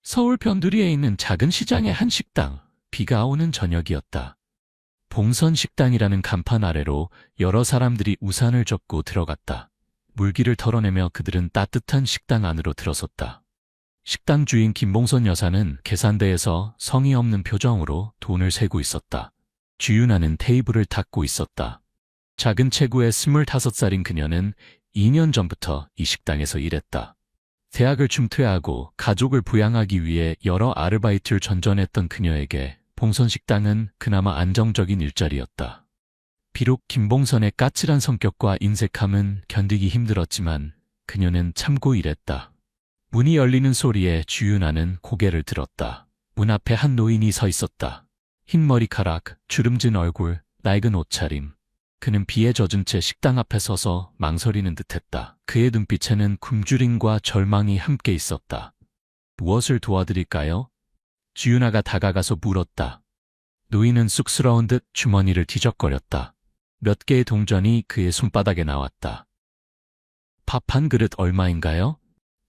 서울 변두리에 있는 작은 시장의 한 식당. 비가 오는 저녁이었다. 봉선 식당이라는 간판 아래로 여러 사람들이 우산을 접고 들어갔다. 물기를 털어내며 그들은 따뜻한 식당 안으로 들어섰다. 식당 주인 김봉선 여사는 계산대에서 성의 없는 표정으로 돈을 세고 있었다. 주윤아는 테이블을 닦고 있었다. 작은 체구의 25살인 그녀는 2년 전부터 이 식당에서 일했다. 대학을 중퇴하고 가족을 부양하기 위해 여러 아르바이트를 전전했던 그녀에게 봉선식당은 그나마 안정적인 일자리였다. 비록 김봉선의 까칠한 성격과 인색함은 견디기 힘들었지만 그녀는 참고 일했다. 문이 열리는 소리에 주윤아는 고개를 들었다. 문 앞에 한 노인이 서 있었다. 흰 머리카락, 주름진 얼굴, 낡은 옷차림. 그는 비에 젖은 채 식당 앞에 서서 망설이는 듯했다. 그의 눈빛에는 굶주림과 절망이 함께 있었다. 무엇을 도와드릴까요? 주윤아가 다가가서 물었다. 노인은 쑥스러운 듯 주머니를 뒤적거렸다. 몇 개의 동전이 그의 손바닥에 나왔다. 밥 한 그릇 얼마인가요?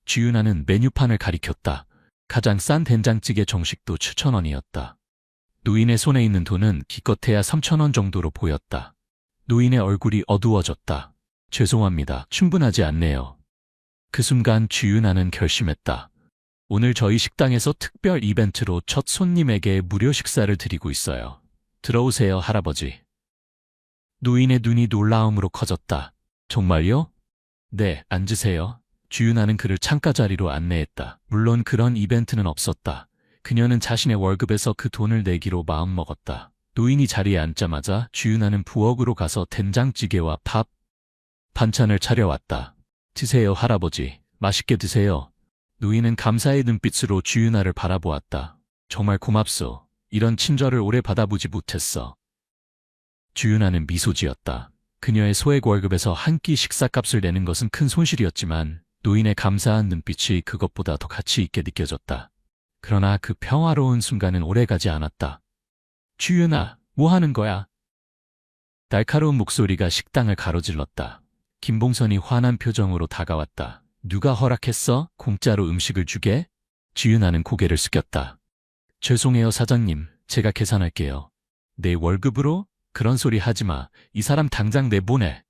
주윤아는 메뉴판을 가리켰다. 가장 싼 된장찌개 정식도 7,000원이었다. 노인의 손에 있는 돈은 기껏해야 3,000원 정도로 보였다. 노인의 얼굴이 어두워졌다. 죄송합니다. 충분하지 않네요. 그 순간 주윤아는 결심했다. 오늘 저희 식당에서 특별 이벤트로 첫 손님에게 무료 식사를 드리고 있어요. 들어오세요, 할아버지. 노인의 눈이 놀라움으로 커졌다. 정말요? 네, 앉으세요. 주윤아는 그를 창가 자리로 안내했다. 물론 그런 이벤트는 없었다. 그녀는 자신의 월급에서 그 돈을 내기로 마음먹었다. 노인이 자리에 앉자마자 주윤아는 부엌으로 가서 된장찌개와 밥, 반찬을 차려왔다. 드세요, 할아버지. 맛있게 드세요. 노인은 감사의 눈빛으로 주윤아를 바라보았다. 정말 고맙소. 이런 친절을 오래 받아보지 못했어. 주윤아는 미소 지었다. 그녀의 소액 월급에서 한 끼 식사값을 내는 것은 큰 손실이었지만 노인의 감사한 눈빛이 그것보다 더 가치 있게 느껴졌다. 그러나 그 평화로운 순간은 오래가지 않았다. 주윤아, 뭐 하는 거야? 날카로운 목소리가 식당을 가로질렀다. 김봉선이 화난 표정으로 다가왔다. 누가 허락했어? 공짜로 음식을 주게? 주윤아는 고개를 숙였다. 죄송해요, 사장님. 제가 계산할게요. 내 월급으로? 그런 소리 하지 마. 이 사람 당장 내보내.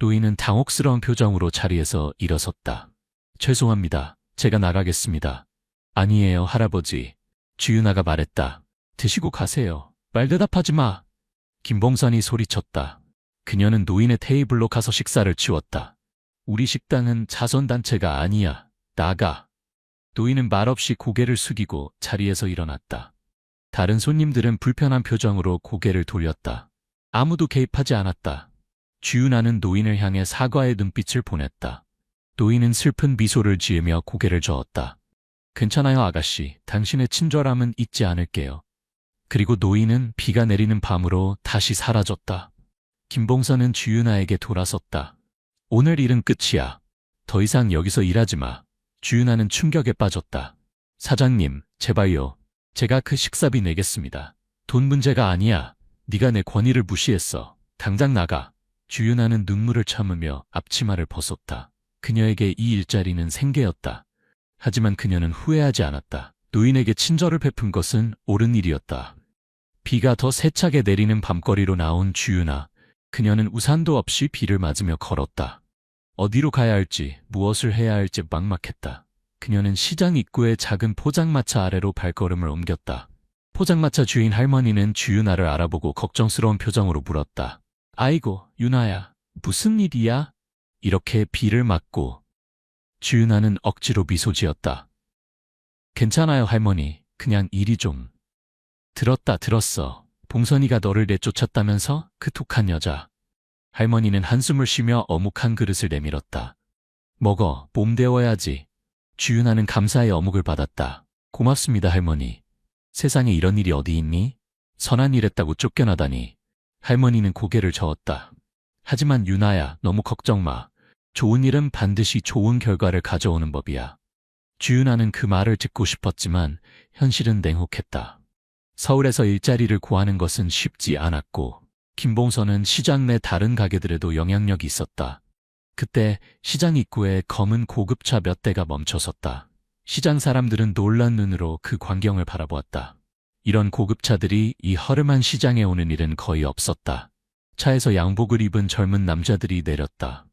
노인은 당혹스러운 표정으로 자리에서 일어섰다. 죄송합니다. 제가 나가겠습니다. 아니에요, 할아버지. 주윤아가 말했다. 드시고 가세요. 말 대답하지 마. 김봉선이 소리쳤다. 그녀는 노인의 테이블로 가서 식사를 치웠다. 우리 식당은 자선단체가 아니야. 나가. 노인은 말없이 고개를 숙이고 자리에서 일어났다. 다른 손님들은 불편한 표정으로 고개를 돌렸다. 아무도 개입하지 않았다. 주윤아는 노인을 향해 사과의 눈빛을 보냈다. 노인은 슬픈 미소를 지으며 고개를 저었다. 괜찮아요, 아가씨. 당신의 친절함은 잊지 않을게요. 그리고 노인은 비가 내리는 밤으로 다시 사라졌다. 김봉선은 주윤아에게 돌아섰다. 오늘 일은 끝이야. 더 이상 여기서 일하지 마. 주윤아는 충격에 빠졌다. 사장님, 제발요. 제가 그 식사비 내겠습니다. 돈 문제가 아니야. 네가 내 권위를 무시했어. 당장 나가. 주윤아는 눈물을 참으며 앞치마를 벗었다. 그녀에게 이 일자리는 생계였다. 하지만 그녀는 후회하지 않았다. 노인에게 친절을 베푼 것은 옳은 일이었다. 비가 더 세차게 내리는 밤거리로 나온 주윤아. 그녀는 우산도 없이 비를 맞으며 걸었다. 어디로 가야 할지, 무엇을 해야 할지 막막했다. 그녀는 시장 입구의 작은 포장마차 아래로 발걸음을 옮겼다. 포장마차 주인 할머니는 주윤아를 알아보고 걱정스러운 표정으로 물었다. 아이고, 윤아야, 무슨 일이야? 이렇게 비를 맞고. 주윤아는 억지로 미소 지었다. 괜찮아요, 할머니. 그냥 일이 좀. 들었어. 봉선이가 너를 내쫓았다면서? 그 독한 여자. 할머니는 한숨을 쉬며 어묵 한 그릇을 내밀었다. 먹어, 몸 데워야지. 주윤아는 감사의 어묵을 받았다. 고맙습니다, 할머니. 세상에 이런 일이 어디 있니? 선한 일 했다고 쫓겨나다니. 할머니는 고개를 저었다. 하지만 윤아야, 너무 걱정 마. 좋은 일은 반드시 좋은 결과를 가져오는 법이야. 주윤아는 그 말을 듣고 싶었지만 현실은 냉혹했다. 서울에서 일자리를 구하는 것은 쉽지 않았고 김봉선은 시장 내 다른 가게들에도 영향력이 있었다. 그때 시장 입구에 검은 고급차 몇 대가 멈춰섰다. 시장 사람들은 놀란 눈으로 그 광경을 바라보았다. 이런 고급차들이 이 허름한 시장에 오는 일은 거의 없었다. 차에서 양복을 입은 젊은 남자들이 내렸다.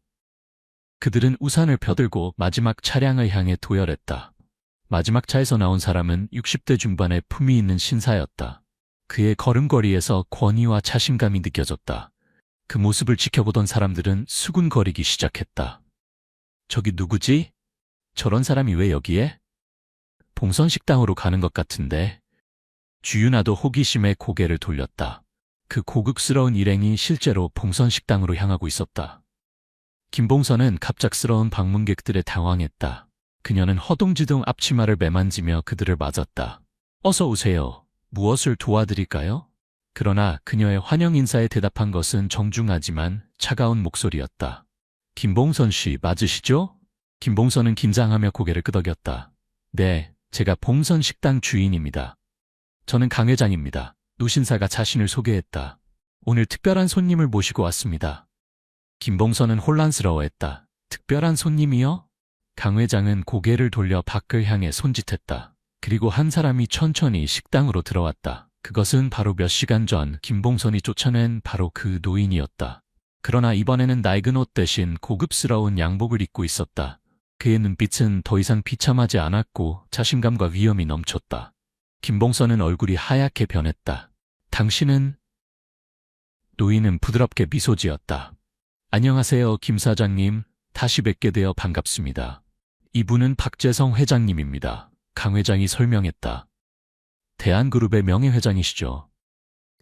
그들은 우산을 펴들고 마지막 차량을 향해 도열했다. 마지막 차에서 나온 사람은 60대 중반의 품위 있는 신사였다. 그의 걸음걸이에서 권위와 자신감이 느껴졌다. 그 모습을 지켜보던 사람들은 수군거리기 시작했다. 저기 누구지? 저런 사람이 왜 여기에? 봉선식당으로 가는 것 같은데. 주윤아도 호기심에 고개를 돌렸다. 그 고급스러운 일행이 실제로 봉선식당으로 향하고 있었다. 김봉선은 갑작스러운 방문객들에 당황했다. 그녀는 허둥지둥 앞치마를 매만지며 그들을 맞았다. 어서 오세요. 무엇을 도와드릴까요? 그러나 그녀의 환영 인사에 대답한 것은 정중하지만 차가운 목소리였다. 김봉선 씨 맞으시죠? 김봉선은 긴장하며 고개를 끄덕였다. 네, 제가 봉선 식당 주인입니다. 저는 강 회장입니다. 노신사가 자신을 소개했다. 오늘 특별한 손님을 모시고 왔습니다. 김봉선은 혼란스러워했다. 특별한 손님이요? 강 회장은 고개를 돌려 밖을 향해 손짓했다. 그리고 한 사람이 천천히 식당으로 들어왔다. 그것은 바로 몇 시간 전 김봉선이 쫓아낸 바로 그 노인이었다. 그러나 이번에는 낡은 옷 대신 고급스러운 양복을 입고 있었다. 그의 눈빛은 더 이상 비참하지 않았고 자신감과 위엄이 넘쳤다. 김봉선은 얼굴이 하얗게 변했다. 당신은? 노인은 부드럽게 미소 지었다. 안녕하세요, 김 사장님. 다시 뵙게 되어 반갑습니다. 이분은 박재성 회장님입니다. 강 회장이 설명했다. 대한그룹의 명예회장이시죠.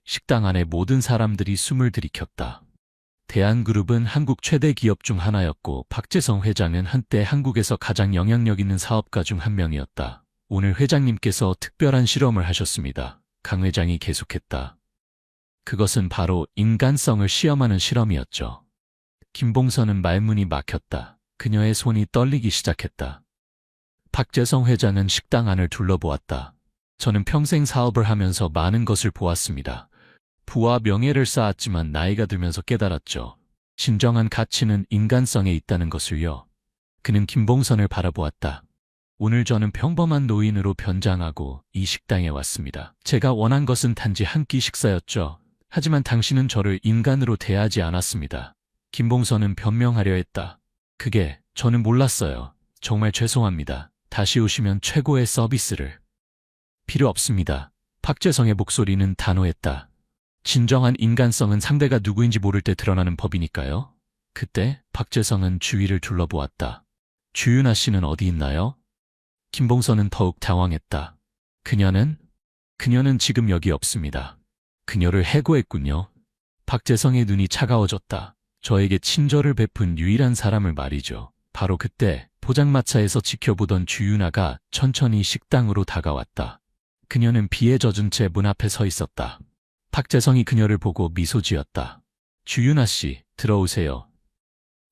식당 안에 모든 사람들이 숨을 들이켰다. 대한그룹은 한국 최대 기업 중 하나였고 박재성 회장은 한때 한국에서 가장 영향력 있는 사업가 중 한 명이었다. 오늘 회장님께서 특별한 실험을 하셨습니다. 강 회장이 계속했다. 그것은 바로 인간성을 시험하는 실험이었죠. 김봉선은 말문이 막혔다. 그녀의 손이 떨리기 시작했다. 박재성 회장은 식당 안을 둘러보았다. 저는 평생 사업을 하면서 많은 것을 보았습니다. 부와 명예를 쌓았지만 나이가 들면서 깨달았죠. 진정한 가치는 인간성에 있다는 것을요. 그는 김봉선을 바라보았다. 오늘 저는 평범한 노인으로 변장하고 이 식당에 왔습니다. 제가 원한 것은 단지 한 끼 식사였죠. 하지만 당신은 저를 인간으로 대하지 않았습니다. 김봉선은 변명하려 했다. 그게 저는 몰랐어요. 정말 죄송합니다. 다시 오시면 최고의 서비스를. 필요 없습니다. 박재성의 목소리는 단호했다. 진정한 인간성은 상대가 누구인지 모를 때 드러나는 법이니까요. 그때 박재성은 주위를 둘러보았다. 주윤아 씨는 어디 있나요? 김봉선은 더욱 당황했다. 그녀는 지금 여기 없습니다. 그녀를 해고했군요. 박재성의 눈이 차가워졌다. 저에게 친절을 베푼 유일한 사람을 말이죠. 바로 그때 포장마차에서 지켜보던 주윤아가 천천히 식당으로 다가왔다. 그녀는 비에 젖은 채 문 앞에 서 있었다. 박재성이 그녀를 보고 미소 지었다. 주윤아 씨, 들어오세요.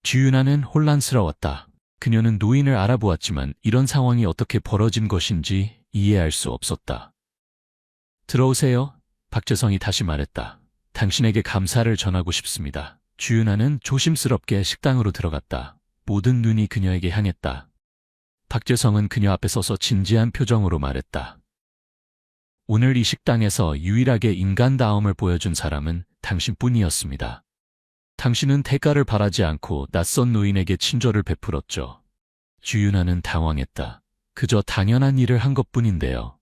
주윤아는 혼란스러웠다. 그녀는 노인을 알아보았지만 이런 상황이 어떻게 벌어진 것인지 이해할 수 없었다. 들어오세요. 박재성이 다시 말했다. 당신에게 감사를 전하고 싶습니다. 주윤아는 조심스럽게 식당으로 들어갔다. 모든 눈이 그녀에게 향했다. 박재성은 그녀 앞에 서서 진지한 표정으로 말했다. 오늘 이 식당에서 유일하게 인간다움을 보여준 사람은 당신뿐이었습니다. 당신은 대가를 바라지 않고 낯선 노인에게 친절을 베풀었죠. 주윤아는 당황했다. 그저 당연한 일을 한 것뿐인데요.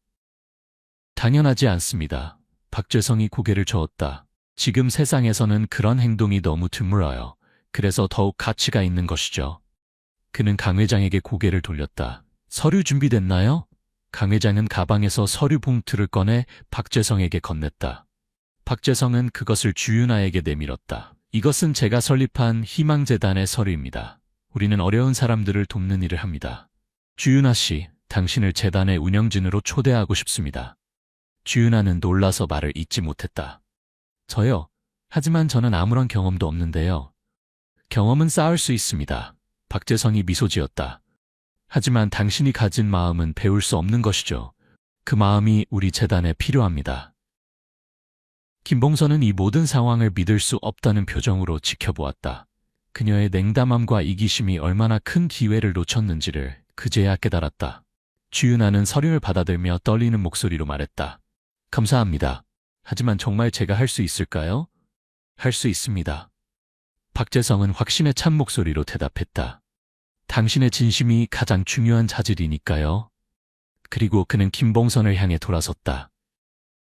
당연하지 않습니다. 박재성이 고개를 저었다. 지금 세상에서는 그런 행동이 너무 드물어요. 그래서 더욱 가치가 있는 것이죠. 그는 강 회장에게 고개를 돌렸다. 서류 준비됐나요? 강 회장은 가방에서 서류 봉투를 꺼내 박재성에게 건넸다. 박재성은 그것을 주윤아에게 내밀었다. 이것은 제가 설립한 희망재단의 서류입니다. 우리는 어려운 사람들을 돕는 일을 합니다. 주윤아 씨, 당신을 재단의 운영진으로 초대하고 싶습니다. 주윤아는 놀라서 말을 잇지 못했다. 저요? 하지만 저는 아무런 경험도 없는데요. 경험은 쌓을 수 있습니다. 박재성이 미소 지었다. 하지만 당신이 가진 마음은 배울 수 없는 것이죠. 그 마음이 우리 재단에 필요합니다. 김봉선은 이 모든 상황을 믿을 수 없다는 표정으로 지켜보았다. 그녀의 냉담함과 이기심이 얼마나 큰 기회를 놓쳤는지를 그제야 깨달았다. 주윤아는 서류를 받아들며 떨리는 목소리로 말했다. 감사합니다. 하지만 정말 제가 할 수 있을까요? 할 수 있습니다. 박재성은 확신에 찬 목소리로 대답했다. 당신의 진심이 가장 중요한 자질이니까요. 그리고 그는 김봉선을 향해 돌아섰다.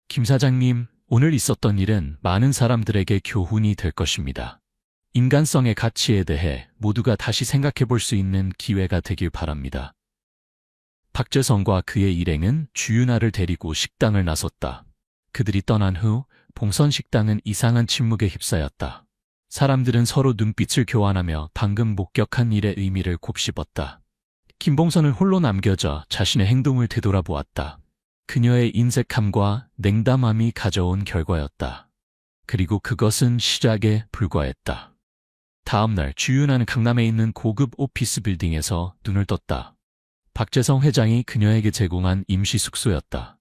김 사장님, 오늘 있었던 일은 많은 사람들에게 교훈이 될 것입니다. 인간성의 가치에 대해 모두가 다시 생각해 볼 수 있는 기회가 되길 바랍니다. 박재성과 그의 일행은 주윤아를 데리고 식당을 나섰다. 그들이 떠난 후 봉선 식당은 이상한 침묵에 휩싸였다. 사람들은 서로 눈빛을 교환하며 방금 목격한 일의 의미를 곱씹었다. 김봉선은 홀로 남겨져 자신의 행동을 되돌아보았다. 그녀의 인색함과 냉담함이 가져온 결과였다. 그리고 그것은 시작에 불과했다. 다음 날 주윤아는 강남에 있는 고급 오피스 빌딩에서 눈을 떴다. 박재성 회장이 그녀에게 제공한 임시 숙소였다.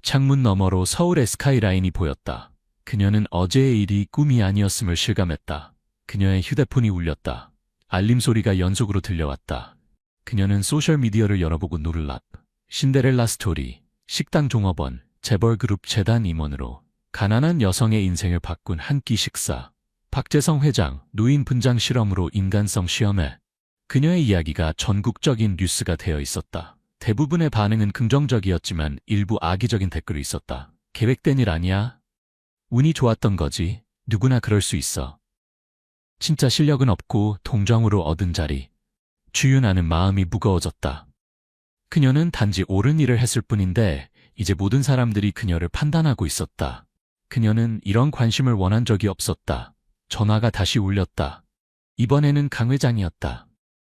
창문 너머로 서울의 스카이라인이 보였다. 그녀는 어제의 일이 꿈이 아니었음을 실감했다. 그녀의 휴대폰이 울렸다. 알림 소리가 연속으로 들려왔다. 그녀는 소셜미디어를 열어보고 놀라. 신데렐라 스토리, 식당 종업원, 재벌그룹 재단 임원으로 가난한 여성의 인생을 바꾼 한 끼 식사. 박재성 회장, 노인 분장 실험으로 인간성 시험에. 그녀의 이야기가 전국적인 뉴스가 되어 있었다. 대부분의 반응은 긍정적이었지만 일부 악의적인 댓글이 있었다. 계획된 일 아니야? 운이 좋았던 거지. 누구나 그럴 수 있어. 진짜 실력은 없고 동정으로 얻은 자리. 주윤아는 마음이 무거워졌다. 그녀는 단지 옳은 일을 했을 뿐인데 이제 모든 사람들이 그녀를 판단하고 있었다. 그녀는 이런 관심을 원한 적이 없었다. 전화가 다시 울렸다. 이번에는 강 회장이었다.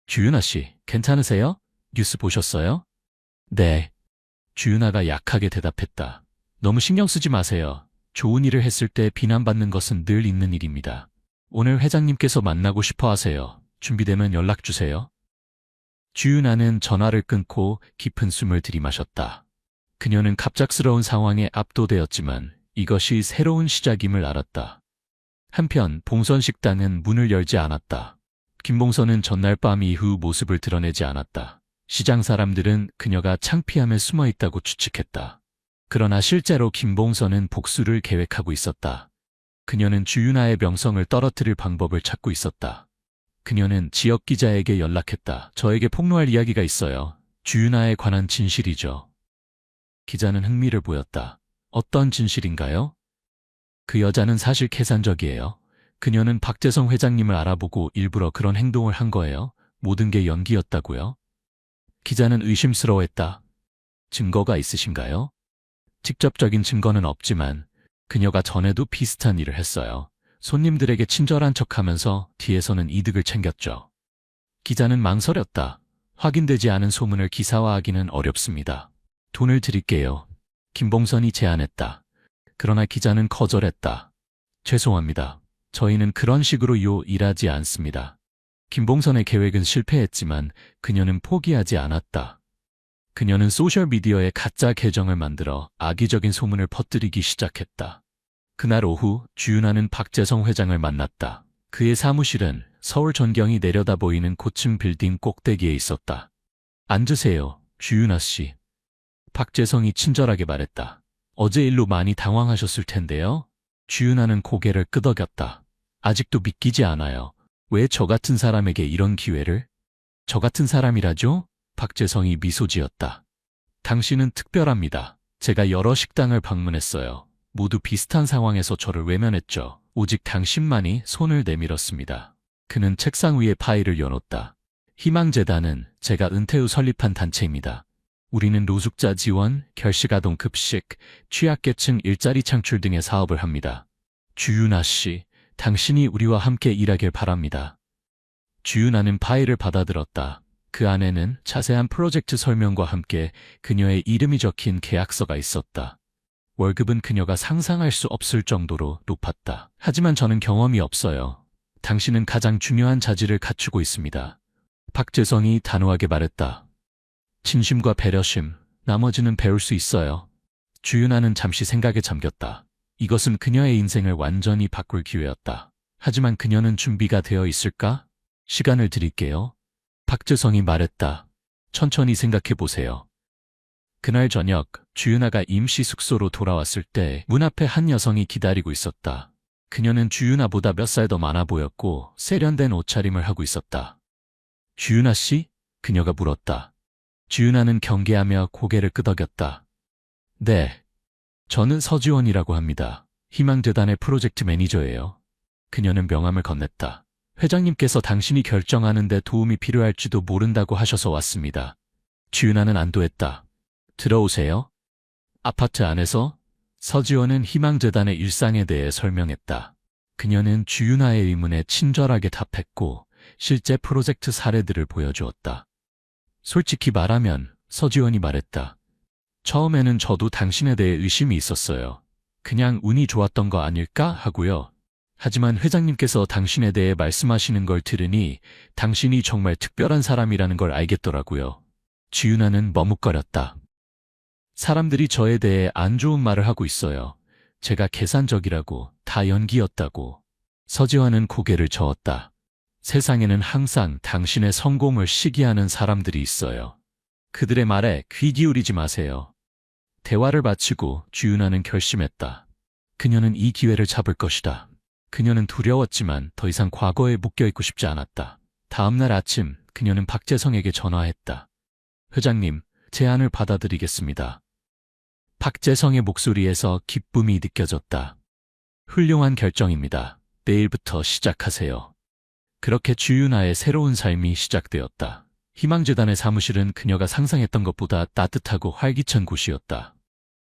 주윤아 씨, 괜찮으세요? 뉴스 보셨어요? 네. 주윤아가 약하게 대답했다. 너무 신경 쓰지 마세요. 좋은 일을 했을 때 비난받는 것은 늘 있는 일입니다. 오늘 회장님께서 만나고 싶어 하세요. 준비되면 연락 주세요. 주윤아는 전화를 끊고 깊은 숨을 들이마셨다. 그녀는 갑작스러운 상황에 압도되었지만 이것이 새로운 시작임을 알았다. 한편 봉선 식당은 문을 열지 않았다. 김봉선은 전날 밤 이후 모습을 드러내지 않았다. 시장 사람들은 그녀가 창피함에 숨어 있다고 추측했다. 그러나 실제로 김봉선은 복수를 계획하고 있었다. 그녀는 주윤아의 명성을 떨어뜨릴 방법을 찾고 있었다. 그녀는 지역 기자에게 연락했다. 저에게 폭로할 이야기가 있어요. 주윤아에 관한 진실이죠. 기자는 흥미를 보였다. 어떤 진실인가요? 그 여자는 사실 계산적이에요. 그녀는 박재성 회장님을 알아보고 일부러 그런 행동을 한 거예요. 모든 게 연기였다고요? 기자는 의심스러워했다. 증거가 있으신가요? 직접적인 증거는 없지만 그녀가 전에도 비슷한 일을 했어요. 손님들에게 친절한 척하면서 뒤에서는 이득을 챙겼죠. 기자는 망설였다. 확인되지 않은 소문을 기사화하기는 어렵습니다. 돈을 드릴게요. 김봉선이 제안했다. 그러나 기자는 거절했다. 죄송합니다. 저희는 그런 식으로 일하지 않습니다. 김봉선의 계획은 실패했지만 그녀는 포기하지 않았다. 그녀는 소셜미디어에 가짜 계정을 만들어 악의적인 소문을 퍼뜨리기 시작했다. 그날 오후 주윤아는 박재성 회장을 만났다. 그의 사무실은 서울 전경이 내려다 보이는 고층 빌딩 꼭대기에 있었다. 앉으세요, 주윤아 씨. 박재성이 친절하게 말했다. 어제 일로 많이 당황하셨을 텐데요. 주윤아는 고개를 끄덕였다. 아직도 믿기지 않아요. 왜 저 같은 사람에게 이런 기회를? 저 같은 사람이라죠? 박재성이 미소 지었다. 당신은 특별합니다. 제가 여러 식당을 방문했어요. 모두 비슷한 상황에서 저를 외면했죠. 오직 당신만이 손을 내밀었습니다. 그는 책상 위에 파일을 여놓다. 희망재단은 제가 은퇴 후 설립한 단체입니다. 우리는 노숙자 지원, 결식아동 급식, 취약계층 일자리 창출 등의 사업을 합니다. 주윤아 씨, 당신이 우리와 함께 일하길 바랍니다. 주윤아는 파일을 받아들었다. 그 안에는 자세한 프로젝트 설명과 함께 그녀의 이름이 적힌 계약서가 있었다. 월급은 그녀가 상상할 수 없을 정도로 높았다. 하지만 저는 경험이 없어요. 당신은 가장 중요한 자질을 갖추고 있습니다. 박재성이 단호하게 말했다. 진심과 배려심, 나머지는 배울 수 있어요. 주윤아는 잠시 생각에 잠겼다. 이것은 그녀의 인생을 완전히 바꿀 기회였다. 하지만 그녀는 준비가 되어 있을까? 시간을 드릴게요. 박재성이 말했다. 천천히 생각해 보세요. 그날 저녁 주윤아가 임시 숙소로 돌아왔을 때 문 앞에 한 여성이 기다리고 있었다. 그녀는 주윤아보다 몇 살 더 많아 보였고 세련된 옷차림을 하고 있었다. 주윤아 씨? 그녀가 물었다. 주윤아는 경계하며 고개를 끄덕였다. 네. 저는 서지원이라고 합니다. 희망재단의 프로젝트 매니저예요. 그녀는 명함을 건넸다. 회장님께서 당신이 결정하는 데 도움이 필요할지도 모른다고 하셔서 왔습니다. 주윤아는 안도했다. 들어오세요. 아파트 안에서 서지원은 희망재단의 일상에 대해 설명했다. 그녀는 주윤아의 의문에 친절하게 답했고 실제 프로젝트 사례들을 보여주었다. 솔직히 말하면 서지원이 말했다. 처음에는 저도 당신에 대해 의심이 있었어요. 그냥 운이 좋았던 거 아닐까 하고요. 하지만 회장님께서 당신에 대해 말씀하시는 걸 들으니 당신이 정말 특별한 사람이라는 걸 알겠더라고요. 주윤아는 머뭇거렸다. 사람들이 저에 대해 안 좋은 말을 하고 있어요. 제가 계산적이라고, 다 연기였다고. 서지원은 고개를 저었다. 세상에는 항상 당신의 성공을 시기하는 사람들이 있어요. 그들의 말에 귀 기울이지 마세요. 대화를 마치고 주윤아는 결심했다. 그녀는 이 기회를 잡을 것이다. 그녀는 두려웠지만 더 이상 과거에 묶여있고 싶지 않았다. 다음 날 아침 그녀는 박재성에게 전화했다. 회장님, 제안을 받아들이겠습니다. 박재성의 목소리에서 기쁨이 느껴졌다. 훌륭한 결정입니다. 내일부터 시작하세요. 그렇게 주윤아의 새로운 삶이 시작되었다. 희망재단의 사무실은 그녀가 상상했던 것보다 따뜻하고 활기찬 곳이었다.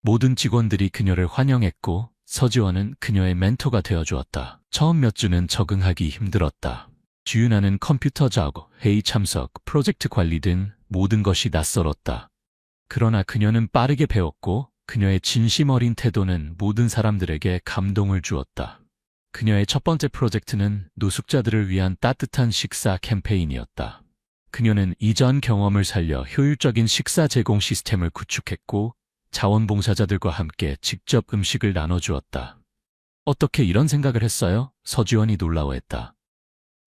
모든 직원들이 그녀를 환영했고 서지원은 그녀의 멘토가 되어주었다. 처음 몇 주는 적응하기 힘들었다. 주윤아는 컴퓨터 작업, 회의 참석, 프로젝트 관리 등 모든 것이 낯설었다. 그러나 그녀는 빠르게 배웠고 그녀의 진심 어린 태도는 모든 사람들에게 감동을 주었다. 그녀의 첫 번째 프로젝트는 노숙자들을 위한 따뜻한 식사 캠페인이었다. 그녀는 이전 경험을 살려 효율적인 식사 제공 시스템을 구축했고 자원봉사자들과 함께 직접 음식을 나눠주었다. 어떻게 이런 생각을 했어요? 서지원이 놀라워했다.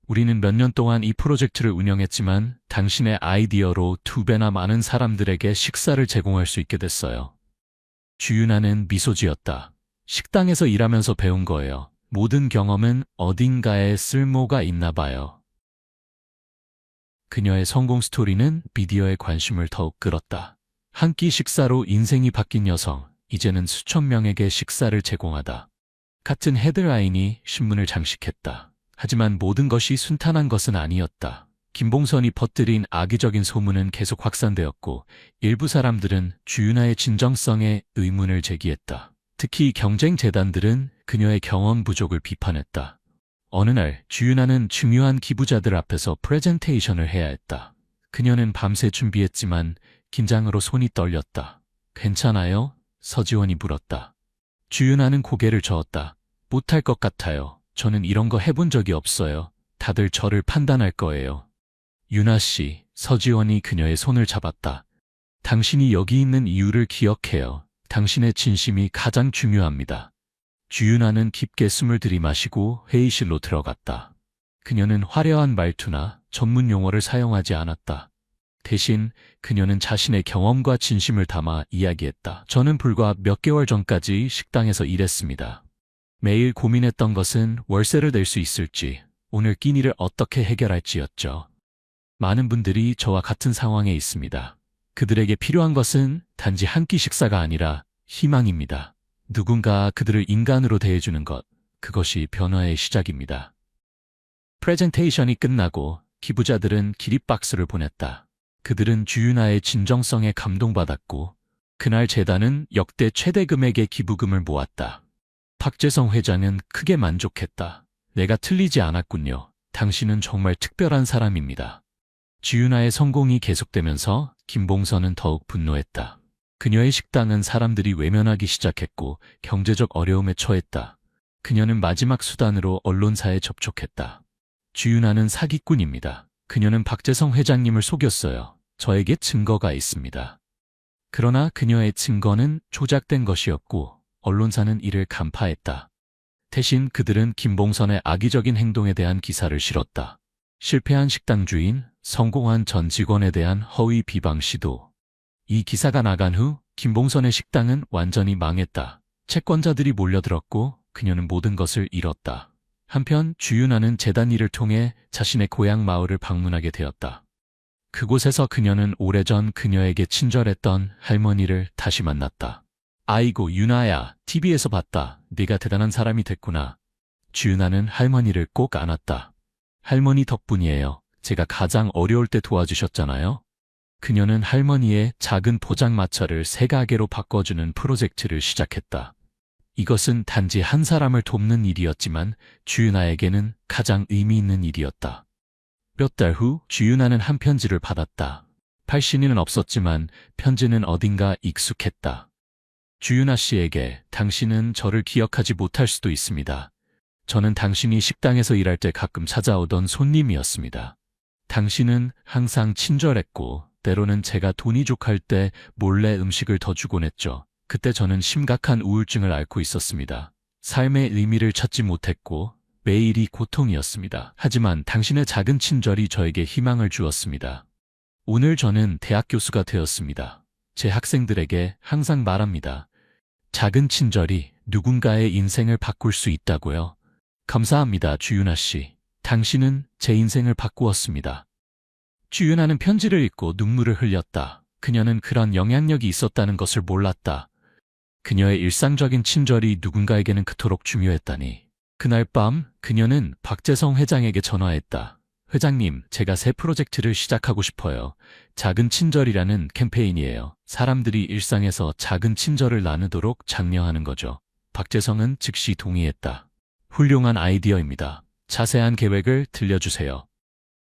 우리는 몇 년 동안 이 프로젝트를 운영했지만 당신의 아이디어로 2배나 많은 사람들에게 식사를 제공할 수 있게 됐어요. 주윤아는 미소 지었다. 식당에서 일하면서 배운 거예요. 모든 경험은 어딘가에 쓸모가 있나 봐요. 그녀의 성공 스토리는 미디어의 관심을 더욱 끌었다. 한 끼 식사로 인생이 바뀐 여성, 이제는 수천 명에게 식사를 제공하다. 같은 헤드라인이 신문을 장식했다. 하지만 모든 것이 순탄한 것은 아니었다. 김봉선이 퍼뜨린 악의적인 소문은 계속 확산되었고 일부 사람들은 주윤아의 진정성에 의문을 제기했다. 특히 경쟁재단들은 그녀의 경험 부족을 비판했다. 어느 날 주윤아는 중요한 기부자들 앞에서 프레젠테이션을 해야 했다. 그녀는 밤새 준비했지만 긴장으로 손이 떨렸다. 괜찮아요? 서지원이 물었다. 주윤아는 고개를 저었다. 못할 것 같아요. 저는 이런 거 해본 적이 없어요. 다들 저를 판단할 거예요. 윤아 씨, 서지원이 그녀의 손을 잡았다. 당신이 여기 있는 이유를 기억해요. 당신의 진심이 가장 중요합니다. 주윤아는 깊게 숨을 들이마시고 회의실로 들어갔다. 그녀는 화려한 말투나 전문 용어를 사용하지 않았다. 대신 그녀는 자신의 경험과 진심을 담아 이야기했다. 저는 불과 몇 개월 전까지 식당에서 일했습니다. 매일 고민했던 것은 월세를 낼 수 있을지, 오늘 끼니를 어떻게 해결할지였죠. 많은 분들이 저와 같은 상황에 있습니다. 그들에게 필요한 것은 단지 한 끼 식사가 아니라 희망입니다. 누군가 그들을 인간으로 대해주는 것, 그것이 변화의 시작입니다. 프레젠테이션이 끝나고 기부자들은 기립박수를 보냈다. 그들은 주윤아의 진정성에 감동받았고 그날 재단은 역대 최대 금액의 기부금을 모았다. 박재성 회장은 크게 만족했다. 내가 틀리지 않았군요. 당신은 정말 특별한 사람입니다. 주윤아의 성공이 계속되면서 김봉선은 더욱 분노했다. 그녀의 식당은 사람들이 외면하기 시작했고 경제적 어려움에 처했다. 그녀는 마지막 수단으로 언론사에 접촉했다. 주윤아는 사기꾼입니다. 그녀는 박재성 회장님을 속였어요. 저에게 증거가 있습니다. 그러나 그녀의 증거는 조작된 것이었고 언론사는 이를 간파했다. 대신 그들은 김봉선의 악의적인 행동에 대한 기사를 실었다. 실패한 식당 주인, 성공한 전 직원에 대한 허위 비방 시도. 이 기사가 나간 후 김봉선의 식당은 완전히 망했다. 채권자들이 몰려들었고 그녀는 모든 것을 잃었다. 한편 주윤아는 재단 일을 통해 자신의 고향 마을을 방문하게 되었다. 그곳에서 그녀는 오래전 그녀에게 친절했던 할머니를 다시 만났다. 아이고 윤아야, TV에서 봤다. 네가 대단한 사람이 됐구나. 주윤아는 할머니를 꼭 안았다. 할머니 덕분이에요. 제가 가장 어려울 때 도와주셨잖아요. 그녀는 할머니의 작은 포장마차를 새 가게로 바꿔주는 프로젝트를 시작했다. 이것은 단지 한 사람을 돕는 일이었지만 주윤아에게는 가장 의미 있는 일이었다. 몇 달 후 주윤아는 한 편지를 받았다. 발신인은 없었지만 편지는 어딘가 익숙했다. 주윤아 씨에게 당신은 저를 기억하지 못할 수도 있습니다. 저는 당신이 식당에서 일할 때 가끔 찾아오던 손님이었습니다. 당신은 항상 친절했고 때로는 제가 돈이 족할 때 몰래 음식을 더 주곤 했죠. 그때 저는 심각한 우울증을 앓고 있었습니다. 삶의 의미를 찾지 못했고 매일이 고통이었습니다. 하지만 당신의 작은 친절이 저에게 희망을 주었습니다. 오늘 저는 대학 교수가 되었습니다. 제 학생들에게 항상 말합니다. 작은 친절이 누군가의 인생을 바꿀 수 있다고요. 감사합니다, 주윤아 씨. 당신은 제 인생을 바꾸었습니다. 주윤아는 편지를 읽고 눈물을 흘렸다. 그녀는 그런 영향력이 있었다는 것을 몰랐다. 그녀의 일상적인 친절이 누군가에게는 그토록 중요했다니. 그날 밤 그녀는 박재성 회장에게 전화했다. 회장님, 제가 새 프로젝트를 시작하고 싶어요. 작은 친절이라는 캠페인이에요. 사람들이 일상에서 작은 친절을 나누도록 장려하는 거죠. 박재성은 즉시 동의했다. 훌륭한 아이디어입니다. 자세한 계획을 들려주세요.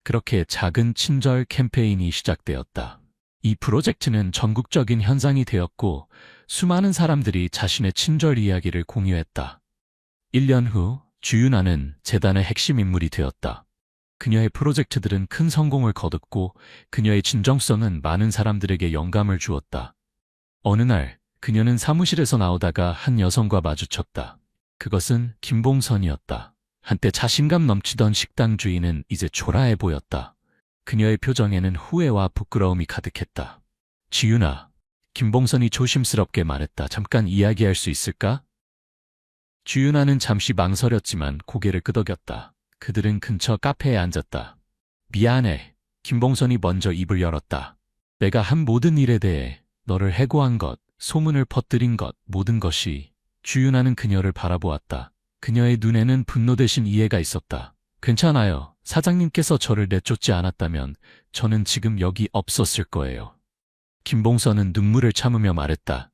그렇게 작은 친절 캠페인이 시작되었다. 이 프로젝트는 전국적인 현상이 되었고 수많은 사람들이 자신의 친절 이야기를 공유했다. 1년 후 주윤아는 재단의 핵심 인물이 되었다. 그녀의 프로젝트들은 큰 성공을 거뒀고 그녀의 진정성은 많은 사람들에게 영감을 주었다. 어느 날 그녀는 사무실에서 나오다가 한 여성과 마주쳤다. 그것은 김봉선이었다. 한때 자신감 넘치던 식당 주인은 이제 초라해 보였다. 그녀의 표정에는 후회와 부끄러움이 가득했다. 지윤아, 김봉선이 조심스럽게 말했다. 잠깐 이야기할 수 있을까? 주윤아는 잠시 망설였지만 고개를 끄덕였다. 그들은 근처 카페에 앉았다. 미안해. 김봉선이 먼저 입을 열었다. 내가 한 모든 일에 대해 너를 해고한 것, 소문을 퍼뜨린 것, 모든 것이. 주윤아는 그녀를 바라보았다. 그녀의 눈에는 분노 대신 이해가 있었다. 괜찮아요. 사장님께서 저를 내쫓지 않았다면 저는 지금 여기 없었을 거예요. 김봉선은 눈물을 참으며 말했다.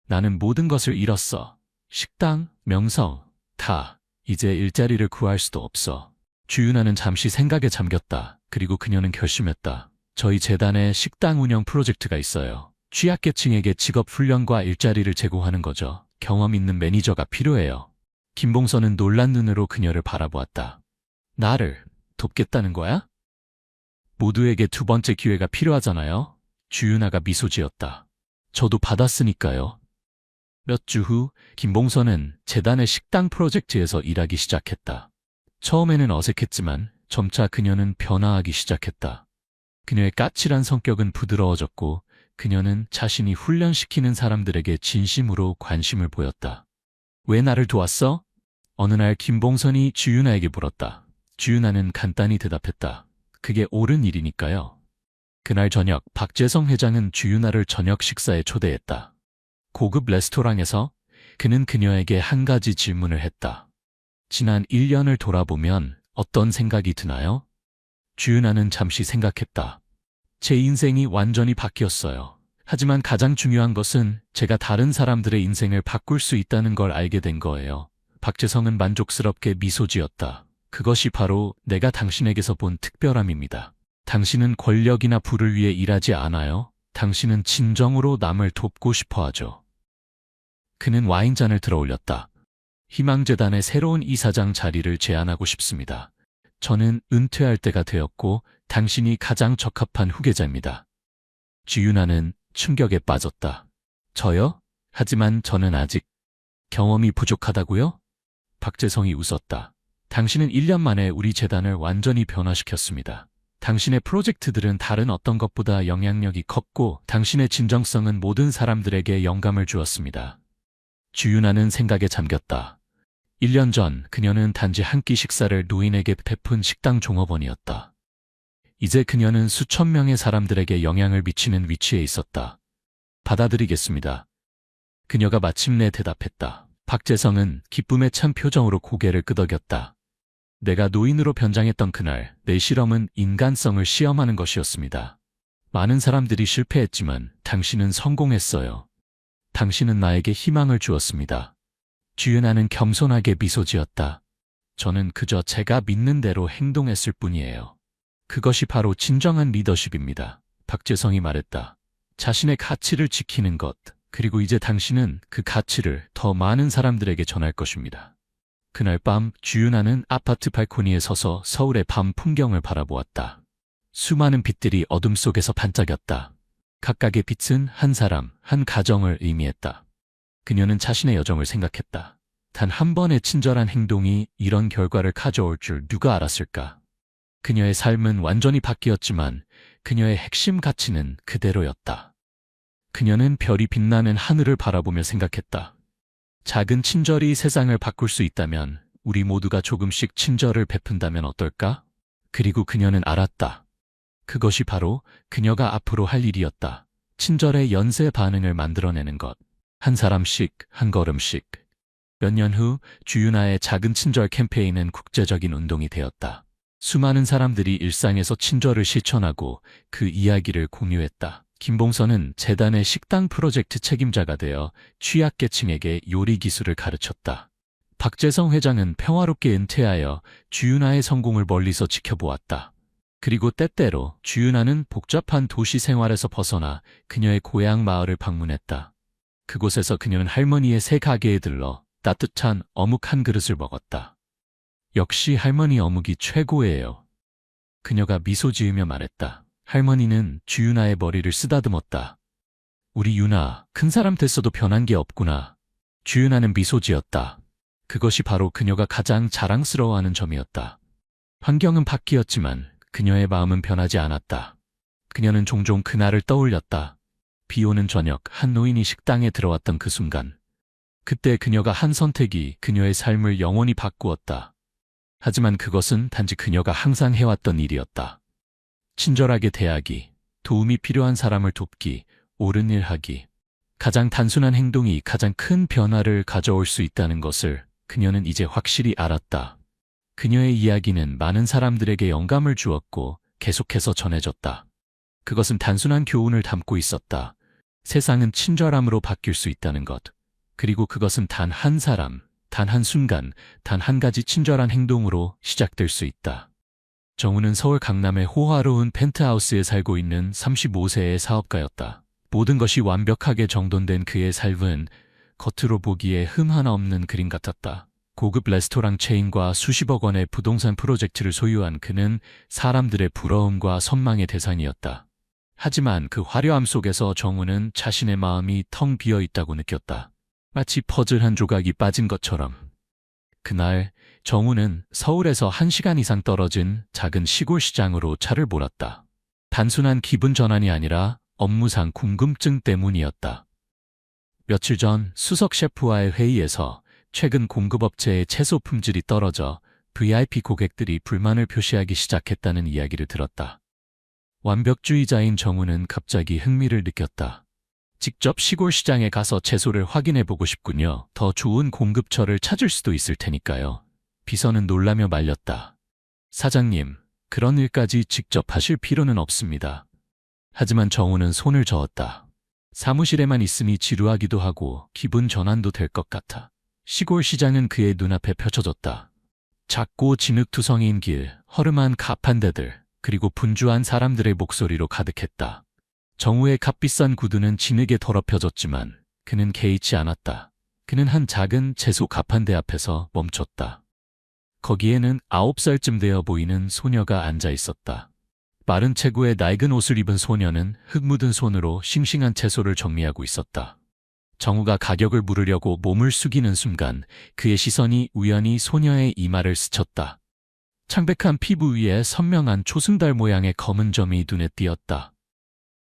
나는 모든 것을 잃었어. 식당, 명성, 다. 이제 일자리를 구할 수도 없어. 주윤아는 잠시 생각에 잠겼다. 그리고 그녀는 결심했다. 저희 재단에 식당 운영 프로젝트가 있어요. 취약계층에게 직업훈련과 일자리를 제공하는 거죠. 경험 있는 매니저가 필요해요. 김봉선은 놀란 눈으로 그녀를 바라보았다. 나를 돕겠다는 거야? 모두에게 두 번째 기회가 필요하잖아요. 주윤아가 미소 지었다. 저도 받았으니까요. 몇 주 후 김봉선은 재단의 식당 프로젝트에서 일하기 시작했다. 처음에는 어색했지만 점차 그녀는 변화하기 시작했다. 그녀의 까칠한 성격은 부드러워졌고 그녀는 자신이 훈련시키는 사람들에게 진심으로 관심을 보였다. 왜 나를 도왔어? 어느 날 김봉선이 주윤아에게 물었다. 주윤아는 간단히 대답했다. 그게 옳은 일이니까요. 그날 저녁 박재성 회장은 주윤아를 저녁 식사에 초대했다. 고급 레스토랑에서 그는 그녀에게 한 가지 질문을 했다. 지난 1년을 돌아보면 어떤 생각이 드나요? 주윤아는 잠시 생각했다. 제 인생이 완전히 바뀌었어요. 하지만 가장 중요한 것은 제가 다른 사람들의 인생을 바꿀 수 있다는 걸 알게 된 거예요. 박재성은 만족스럽게 미소 지었다. 그것이 바로 내가 당신에게서 본 특별함입니다. 당신은 권력이나 부를 위해 일하지 않아요. 당신은 진정으로 남을 돕고 싶어 하죠. 그는 와인잔을 들어 올렸다. 희망재단의 새로운 이사장 자리를 제안하고 싶습니다. 저는 은퇴할 때가 되었고 당신이 가장 적합한 후계자입니다. 주윤아는 충격에 빠졌다. 저요? 하지만 저는 아직 경험이 부족하다고요? 박재성이 웃었다. 당신은 1년 만에 우리 재단을 완전히 변화시켰습니다. 당신의 프로젝트들은 다른 어떤 것보다 영향력이 컸고 당신의 진정성은 모든 사람들에게 영감을 주었습니다. 주윤아는 생각에 잠겼다. 1년 전 그녀는 단지 한 끼 식사를 노인에게 베푼 식당 종업원이었다. 이제 그녀는 수천 명의 사람들에게 영향을 미치는 위치에 있었다. 받아들이겠습니다. 그녀가 마침내 대답했다. 박재성은 기쁨에 찬 표정으로 고개를 끄덕였다. 내가 노인으로 변장했던 그날 내 실험은 인간성을 시험하는 것이었습니다. 많은 사람들이 실패했지만 당신은 성공했어요. 당신은 나에게 희망을 주었습니다. 주윤아는 겸손하게 미소 지었다. 저는 그저 제가 믿는 대로 행동했을 뿐이에요. 그것이 바로 진정한 리더십입니다. 박재성이 말했다. 자신의 가치를 지키는 것, 그리고 이제 당신은 그 가치를 더 많은 사람들에게 전할 것입니다. 그날 밤 주윤아는 아파트 발코니에 서서 서울의 밤 풍경을 바라보았다. 수많은 빛들이 어둠 속에서 반짝였다. 각각의 빛은 한 사람, 한 가정을 의미했다. 그녀는 자신의 여정을 생각했다. 단 한 번의 친절한 행동이 이런 결과를 가져올 줄 누가 알았을까? 그녀의 삶은 완전히 바뀌었지만 그녀의 핵심 가치는 그대로였다. 그녀는 별이 빛나는 하늘을 바라보며 생각했다. 작은 친절이 세상을 바꿀 수 있다면 우리 모두가 조금씩 친절을 베푼다면 어떨까? 그리고 그녀는 알았다. 그것이 바로 그녀가 앞으로 할 일이었다. 친절의 연쇄 반응을 만들어내는 것. 한 사람씩, 한 걸음씩. 몇 년 후 주윤아의 작은 친절 캠페인은 국제적인 운동이 되었다. 수많은 사람들이 일상에서 친절을 실천하고 그 이야기를 공유했다. 김봉선은 재단의 식당 프로젝트 책임자가 되어 취약계층에게 요리 기술을 가르쳤다. 박재성 회장은 평화롭게 은퇴하여 주윤아의 성공을 멀리서 지켜보았다. 그리고 때때로 주윤아는 복잡한 도시 생활에서 벗어나 그녀의 고향 마을을 방문했다. 그곳에서 그녀는 할머니의 새 가게에 들러 따뜻한 어묵 한 그릇을 먹었다. 역시 할머니 어묵이 최고예요. 그녀가 미소 지으며 말했다. 할머니는 주윤아의 머리를 쓰다듬었다. 우리 윤아, 큰 사람 됐어도 변한 게 없구나. 주윤아는 미소 지었다. 그것이 바로 그녀가 가장 자랑스러워하는 점이었다. 환경은 바뀌었지만 그녀의 마음은 변하지 않았다. 그녀는 종종 그날을 떠올렸다. 비 오는 저녁 한 노인이 식당에 들어왔던 그 순간. 그때 그녀가 한 선택이 그녀의 삶을 영원히 바꾸었다. 하지만 그것은 단지 그녀가 항상 해왔던 일이었다. 친절하게 대하기, 도움이 필요한 사람을 돕기, 옳은 일 하기. 가장 단순한 행동이 가장 큰 변화를 가져올 수 있다는 것을 그녀는 이제 확실히 알았다. 그녀의 이야기는 많은 사람들에게 영감을 주었고 계속해서 전해졌다. 그것은 단순한 교훈을 담고 있었다. 세상은 친절함으로 바뀔 수 있다는 것. 그리고 그것은 단 한 사람, 단 한 순간, 단 한 가지 친절한 행동으로 시작될 수 있다. 정우는 서울 강남의 호화로운 펜트하우스에 살고 있는 35세의 사업가였다. 모든 것이 완벽하게 정돈된 그의 삶은 겉으로 보기에 흠 하나 없는 그림 같았다. 고급 레스토랑 체인과 수십억 원의 부동산 프로젝트를 소유한 그는 사람들의 부러움과 선망의 대상이었다. 하지만 그 화려함 속에서 정우는 자신의 마음이 텅 비어 있다고 느꼈다. 마치 퍼즐 한 조각이 빠진 것처럼. 그날 정우는 서울에서 1시간 이상 떨어진 작은 시골 시장으로 차를 몰았다. 단순한 기분 전환이 아니라 업무상 궁금증 때문이었다. 며칠 전 수석 셰프와의 회의에서 최근 공급업체의 채소 품질이 떨어져 VIP 고객들이 불만을 표시하기 시작했다는 이야기를 들었다. 완벽주의자인 정우는 갑자기 흥미를 느꼈다. 직접 시골 시장에 가서 채소를 확인해보고 싶군요. 더 좋은 공급처를 찾을 수도 있을 테니까요. 비서는 놀라며 말렸다. 사장님, 그런 일까지 직접 하실 필요는 없습니다. 하지만 정우는 손을 저었다. 사무실에만 있으니 지루하기도 하고 기분 전환도 될 것 같아. 시골 시장은 그의 눈앞에 펼쳐졌다. 작고 진흙투성이인 길, 허름한 가판대들, 그리고 분주한 사람들의 목소리로 가득했다. 정우의 값비싼 구두는 진흙에 더럽혀졌지만 그는 개의치 않았다. 그는 한 작은 채소 가판대 앞에서 멈췄다. 거기에는 9살쯤 되어 보이는 소녀가 앉아 있었다. 마른 체구에 낡은 옷을 입은 소녀는 흙 묻은 손으로 싱싱한 채소를 정리하고 있었다. 정우가 가격을 물으려고 몸을 숙이는 순간 그의 시선이 우연히 소녀의 이마를 스쳤다. 창백한 피부 위에 선명한 초승달 모양의 검은 점이 눈에 띄었다.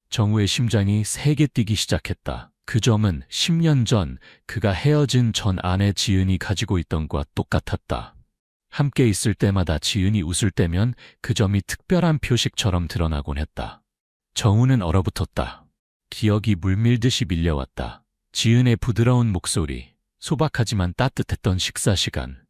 정우의 심장이 세게 뛰기 시작했다. 그 점은 10년 전 그가 헤어진 전 아내 지은이 가지고 있던 것과 똑같았다. 함께 있을 때마다 지은이 웃을 때면 그 점이 특별한 표식처럼 드러나곤 했다. 정우는 얼어붙었다. 기억이 물밀듯이 밀려왔다. 지은의 부드러운 목소리, 소박하지만 따뜻했던 식사 시간.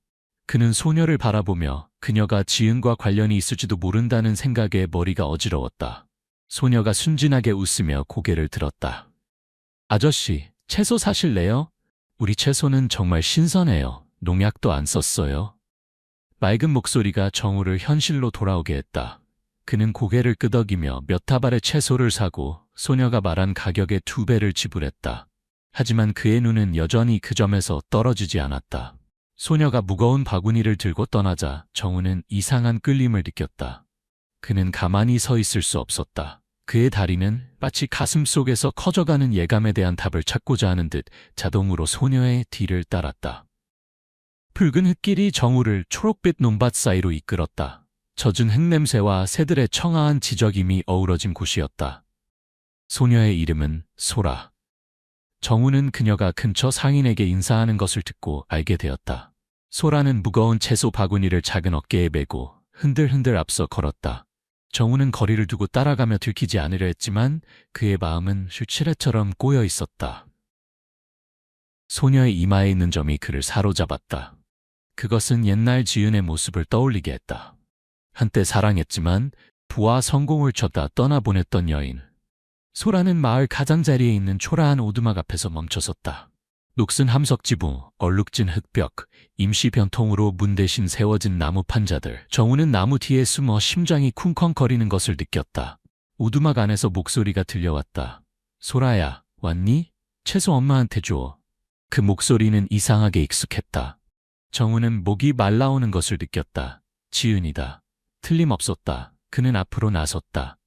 그는 소녀를 바라보며 그녀가 지은과 관련이 있을지도 모른다는 생각에 머리가 어지러웠다. 소녀가 순진하게 웃으며 고개를 들었다. 아저씨, 채소 사실래요? 우리 채소는 정말 신선해요. 농약도 안 썼어요. 맑은 목소리가 정우를 현실로 돌아오게 했다. 그는 고개를 끄덕이며 몇 다발의 채소를 사고 소녀가 말한 가격의 2배를 지불했다. 하지만 그의 눈은 여전히 그 점에서 떨어지지 않았다. 소녀가 무거운 바구니를 들고 떠나자 정우는 이상한 끌림을 느꼈다. 그는 가만히 서 있을 수 없었다. 그의 다리는 마치 가슴 속에서 커져가는 예감에 대한 답을 찾고자 하는 듯 자동으로 소녀의 뒤를 따랐다. 붉은 흙길이 정우를 초록빛 논밭 사이로 이끌었다. 젖은 흙냄새와 새들의 청아한 지저김이 어우러진 곳이었다. 소녀의 이름은 소라. 정우는 그녀가 근처 상인에게 인사하는 것을 듣고 알게 되었다. 소라는 무거운 채소 바구니를 작은 어깨에 메고 흔들흔들 앞서 걸었다. 정우는 거리를 두고 따라가며 들키지 않으려 했지만 그의 마음은 실치레처럼 꼬여 있었다. 소녀의 이마에 있는 점이 그를 사로잡았다. 그것은 옛날 지은의 모습을 떠올리게 했다. 한때 사랑했지만 부와 성공을 쫓다 떠나보냈던 여인. 소라는 마을 가장자리에 있는 초라한 오두막 앞에서 멈춰섰다. 녹슨 함석지붕, 얼룩진 흙벽, 임시 변통으로 문 대신 세워진 나무 판자들. 정우는 나무 뒤에 숨어 심장이 쿵쾅거리는 것을 느꼈다. 오두막 안에서 목소리가 들려왔다. 소라야, 왔니? 채소 엄마한테 줘. 그 목소리는 이상하게 익숙했다. 정우는 목이 말라오는 것을 느꼈다. 지은이다. 틀림없었다. 그는 앞으로 나섰다.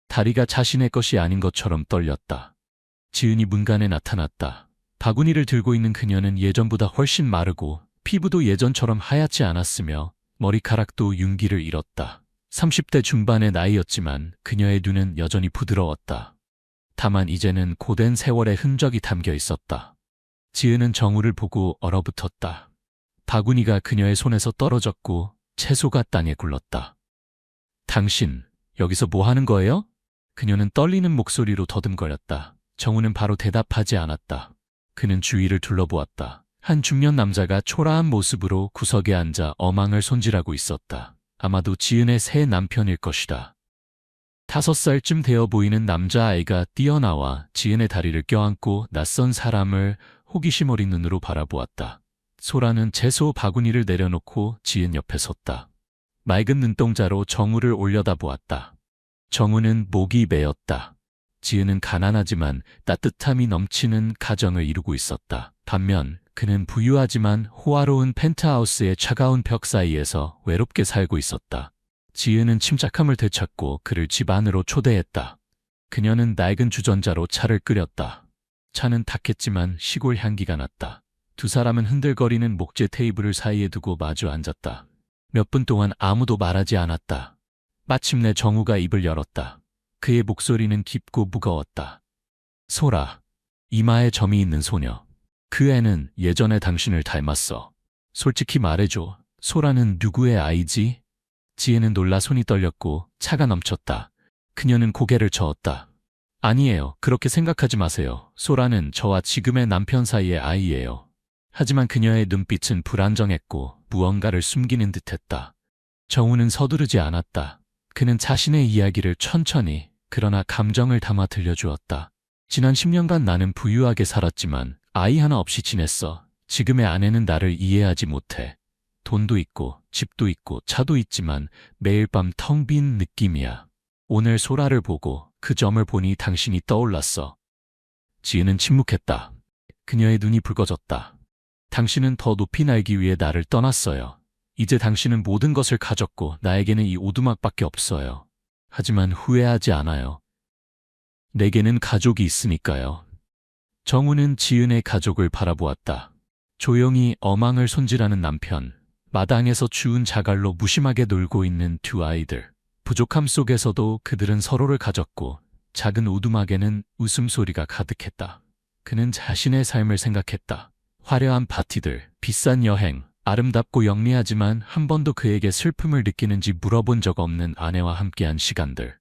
다리가 자신의 것이 아닌 것처럼 떨렸다. 지은이 문간에 나타났다. 바구니를 들고 있는 그녀는 예전보다 훨씬 마르고 피부도 예전처럼 하얗지 않았으며 머리카락도 윤기를 잃었다. 30대 중반의 나이였지만 그녀의 눈은 여전히 부드러웠다. 다만 이제는 고된 세월의 흔적이 담겨 있었다. 지은은 정우를 보고 얼어붙었다. 바구니가 그녀의 손에서 떨어졌고 채소가 땅에 굴렀다. 당신, 여기서 뭐 하는 거예요? 그녀는 떨리는 목소리로 더듬거렸다. 정우는 바로 대답하지 않았다. 그는 주위를 둘러보았다. 한 중년 남자가 초라한 모습으로 구석에 앉아 어망을 손질하고 있었다. 아마도 지은의 새 남편일 것이다. 5살쯤 되어 보이는 남자아이가 뛰어나와 지은의 다리를 껴안고 낯선 사람을 호기심 어린 눈으로 바라보았다. 소라는 채소 바구니를 내려놓고 지은 옆에 섰다. 맑은 눈동자로 정우를 올려다보았다. 정우는 목이 메었다. 지은은 가난하지만 따뜻함이 넘치는 가정을 이루고 있었다. 반면 그는 부유하지만 호화로운 펜트하우스의 차가운 벽 사이에서 외롭게 살고 있었다. 지은은 침착함을 되찾고 그를 집 안으로 초대했다. 그녀는 낡은 주전자로 차를 끓였다. 차는 탁했지만 시골 향기가 났다. 두 사람은 흔들거리는 목재 테이블을 사이에 두고 마주 앉았다. 몇 분 동안 아무도 말하지 않았다. 마침내 정우가 입을 열었다. 그의 목소리는 깊고 무거웠다. 소라, 이마에 점이 있는 소녀. 그 애는 예전에 당신을 닮았어. 솔직히 말해줘. 소라는 누구의 아이지? 지혜는 놀라 손이 떨렸고 차가 넘쳤다. 그녀는 고개를 저었다. 아니에요. 그렇게 생각하지 마세요. 소라는 저와 지금의 남편 사이의 아이예요. 하지만 그녀의 눈빛은 불안정했고 무언가를 숨기는 듯했다. 정우는 서두르지 않았다. 그는 자신의 이야기를 천천히 그러나 감정을 담아 들려주었다. 지난 10년간 나는 부유하게 살았지만 아이 하나 없이 지냈어. 지금의 아내는 나를 이해하지 못해. 돈도 있고 집도 있고 차도 있지만 매일 밤 텅 빈 느낌이야. 오늘 소라를 보고 그 점을 보니 당신이 떠올랐어. 지은은 침묵했다. 그녀의 눈이 붉어졌다. 당신은 더 높이 날기 위해 나를 떠났어요. 이제 당신은 모든 것을 가졌고 나에게는 이 오두막밖에 없어요. 하지만 후회하지 않아요. 내게는 가족이 있으니까요. 정우는 지은의 가족을 바라보았다. 조용히 어망을 손질하는 남편, 마당에서 주운 자갈로 무심하게 놀고 있는 두 아이들. 부족함 속에서도 그들은 서로를 가졌고 작은 오두막에는 웃음소리가 가득했다. 그는 자신의 삶을 생각했다. 화려한 파티들, 비싼 여행, 아름답고 영리하지만 한 번도 그에게 슬픔을 느끼는지 물어본 적 없는 아내와 함께한 시간들.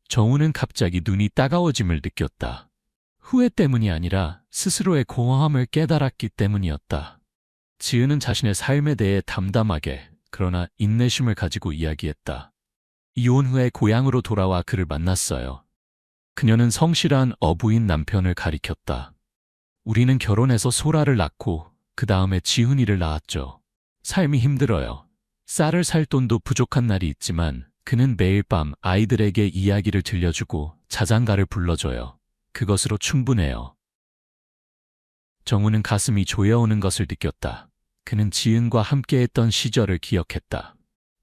정우는 갑자기 눈이 따가워짐을 느꼈다. 후회 때문이 아니라 스스로의 공허함을 깨달았기 때문이었다. 지은은 자신의 삶에 대해 담담하게 그러나 인내심을 가지고 이야기했다. 이혼 후에 고향으로 돌아와 그를 만났어요. 그녀는 성실한 어부인 남편을 가리켰다. 우리는 결혼해서 소라를 낳고 그 다음에 지훈이를 낳았죠. 삶이 힘들어요. 쌀을 살 돈도 부족한 날이 있지만 그는 매일 밤 아이들에게 이야기를 들려주고 자장가를 불러줘요. 그것으로 충분해요. 정우는 가슴이 조여오는 것을 느꼈다. 그는 지은과 함께했던 시절을 기억했다.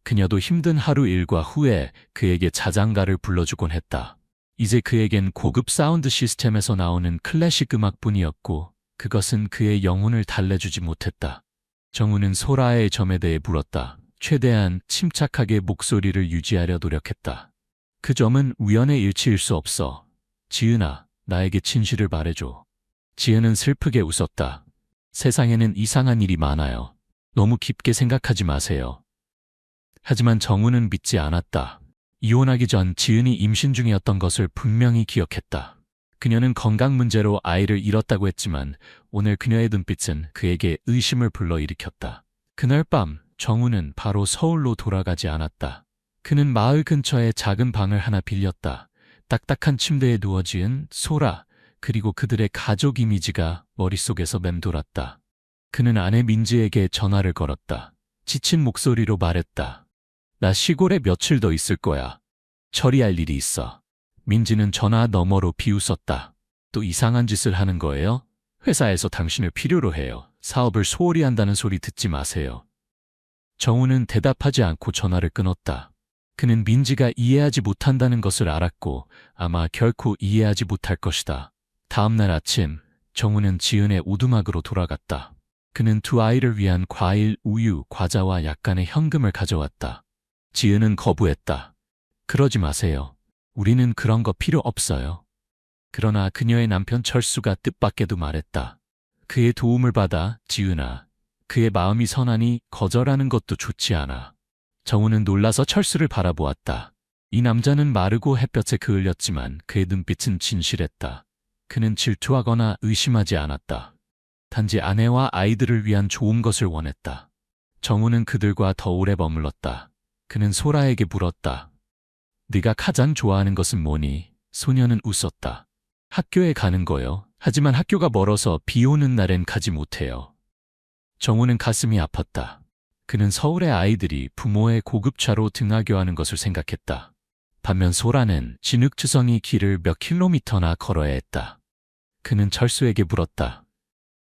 그녀도 힘든 하루 일과 후에 그에게 자장가를 불러주곤 했다. 이제 그에겐 고급 사운드 시스템에서 나오는 클래식 음악뿐이었고 그것은 그의 영혼을 달래주지 못했다. 정우는 소라의 점에 대해 물었다. 최대한 침착하게 목소리를 유지하려 노력했다. 그 점은 우연의 일치일 수 없어. 지은아, 나에게 진실을 말해줘. 지은은 슬프게 웃었다. 세상에는 이상한 일이 많아요. 너무 깊게 생각하지 마세요. 하지만 정우는 믿지 않았다. 이혼하기 전 지은이 임신 중이었던 것을 분명히 기억했다. 그녀는 건강 문제로 아이를 잃었다고 했지만 오늘 그녀의 눈빛은 그에게 의심을 불러일으켰다. 그날 밤 정우는 바로 서울로 돌아가지 않았다. 그는 마을 근처에 작은 방을 하나 빌렸다. 딱딱한 침대에 누워 지은 소라 그리고 그들의 가족 이미지가 머릿속에서 맴돌았다. 그는 아내 민지에게 전화를 걸었다. 지친 목소리로 말했다. 나 시골에 며칠 더 있을 거야. 처리할 일이 있어. 민지는 전화 너머로 비웃었다. 또 이상한 짓을 하는 거예요? 회사에서 당신을 필요로 해요. 사업을 소홀히 한다는 소리 듣지 마세요. 정우는 대답하지 않고 전화를 끊었다. 그는 민지가 이해하지 못한다는 것을 알았고 아마 결코 이해하지 못할 것이다. 다음 날 아침 정우는 지은의 오두막으로 돌아갔다. 그는 두 아이를 위한 과일, 우유, 과자와 약간의 현금을 가져왔다. 지은은 거부했다. 그러지 마세요. 우리는 그런 거 필요 없어요. 그러나 그녀의 남편 철수가 뜻밖에도 말했다. 그의 도움을 받아 지은아. 그의 마음이 선하니 거절하는 것도 좋지 않아. 정우는 놀라서 철수를 바라보았다. 이 남자는 마르고 햇볕에 그을렸지만 그의 눈빛은 진실했다. 그는 질투하거나 의심하지 않았다. 단지 아내와 아이들을 위한 좋은 것을 원했다. 정우는 그들과 더 오래 머물렀다. 그는 소라에게 물었다. 네가 가장 좋아하는 것은 뭐니? 소녀는 웃었다. 학교에 가는 거요. 하지만 학교가 멀어서 비 오는 날엔 가지 못해요. 정우는 가슴이 아팠다. 그는 서울의 아이들이 부모의 고급차로 등하교하는 것을 생각했다. 반면 소라는 진흙투성이 길을 몇 킬로미터나 걸어야 했다. 그는 철수에게 물었다.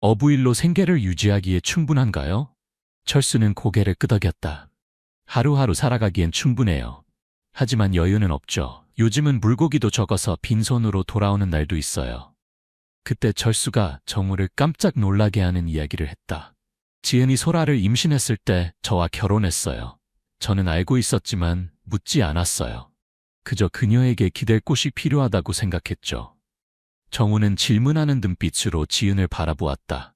어부일로 생계를 유지하기에 충분한가요? 철수는 고개를 끄덕였다. 하루하루 살아가기엔 충분해요. 하지만 여유는 없죠. 요즘은 물고기도 적어서 빈손으로 돌아오는 날도 있어요. 그때 철수가 정우를 깜짝 놀라게 하는 이야기를 했다. 지은이 소라를 임신했을 때 저와 결혼했어요. 저는 알고 있었지만 묻지 않았어요. 그저 그녀에게 기댈 곳이 필요하다고 생각했죠. 정우는 질문하는 눈빛으로 지은을 바라보았다.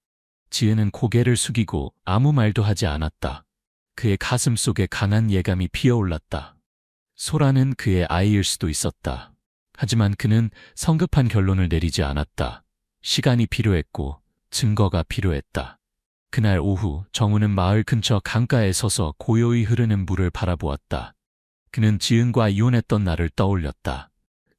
지은은 고개를 숙이고 아무 말도 하지 않았다. 그의 가슴 속에 강한 예감이 피어올랐다. 소라는 그의 아이일 수도 있었다. 하지만 그는 성급한 결론을 내리지 않았다. 시간이 필요했고 증거가 필요했다. 그날 오후 정우는 마을 근처 강가에 서서 고요히 흐르는 물을 바라보았다. 그는 지은과 이혼했던 날을 떠올렸다.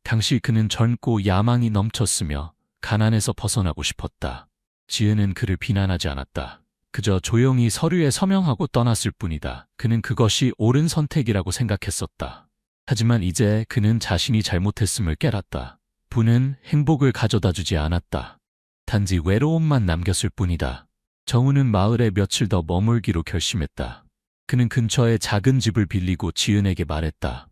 당시 그는 젊고 야망이 넘쳤으며 가난에서 벗어나고 싶었다. 지은은 그를 비난하지 않았다. 그저 조용히 서류에 서명하고 떠났을 뿐이다. 그는 그것이 옳은 선택이라고 생각했었다. 하지만 이제 그는 자신이 잘못했음을 깨닫다. 부는 행복을 가져다 주지 않았다. 단지 외로움만 남겼을 뿐이다. 정우는 마을에 며칠 더 머물기로 결심했다. 그는 근처에 작은 집을 빌리고 지은에게 말했다.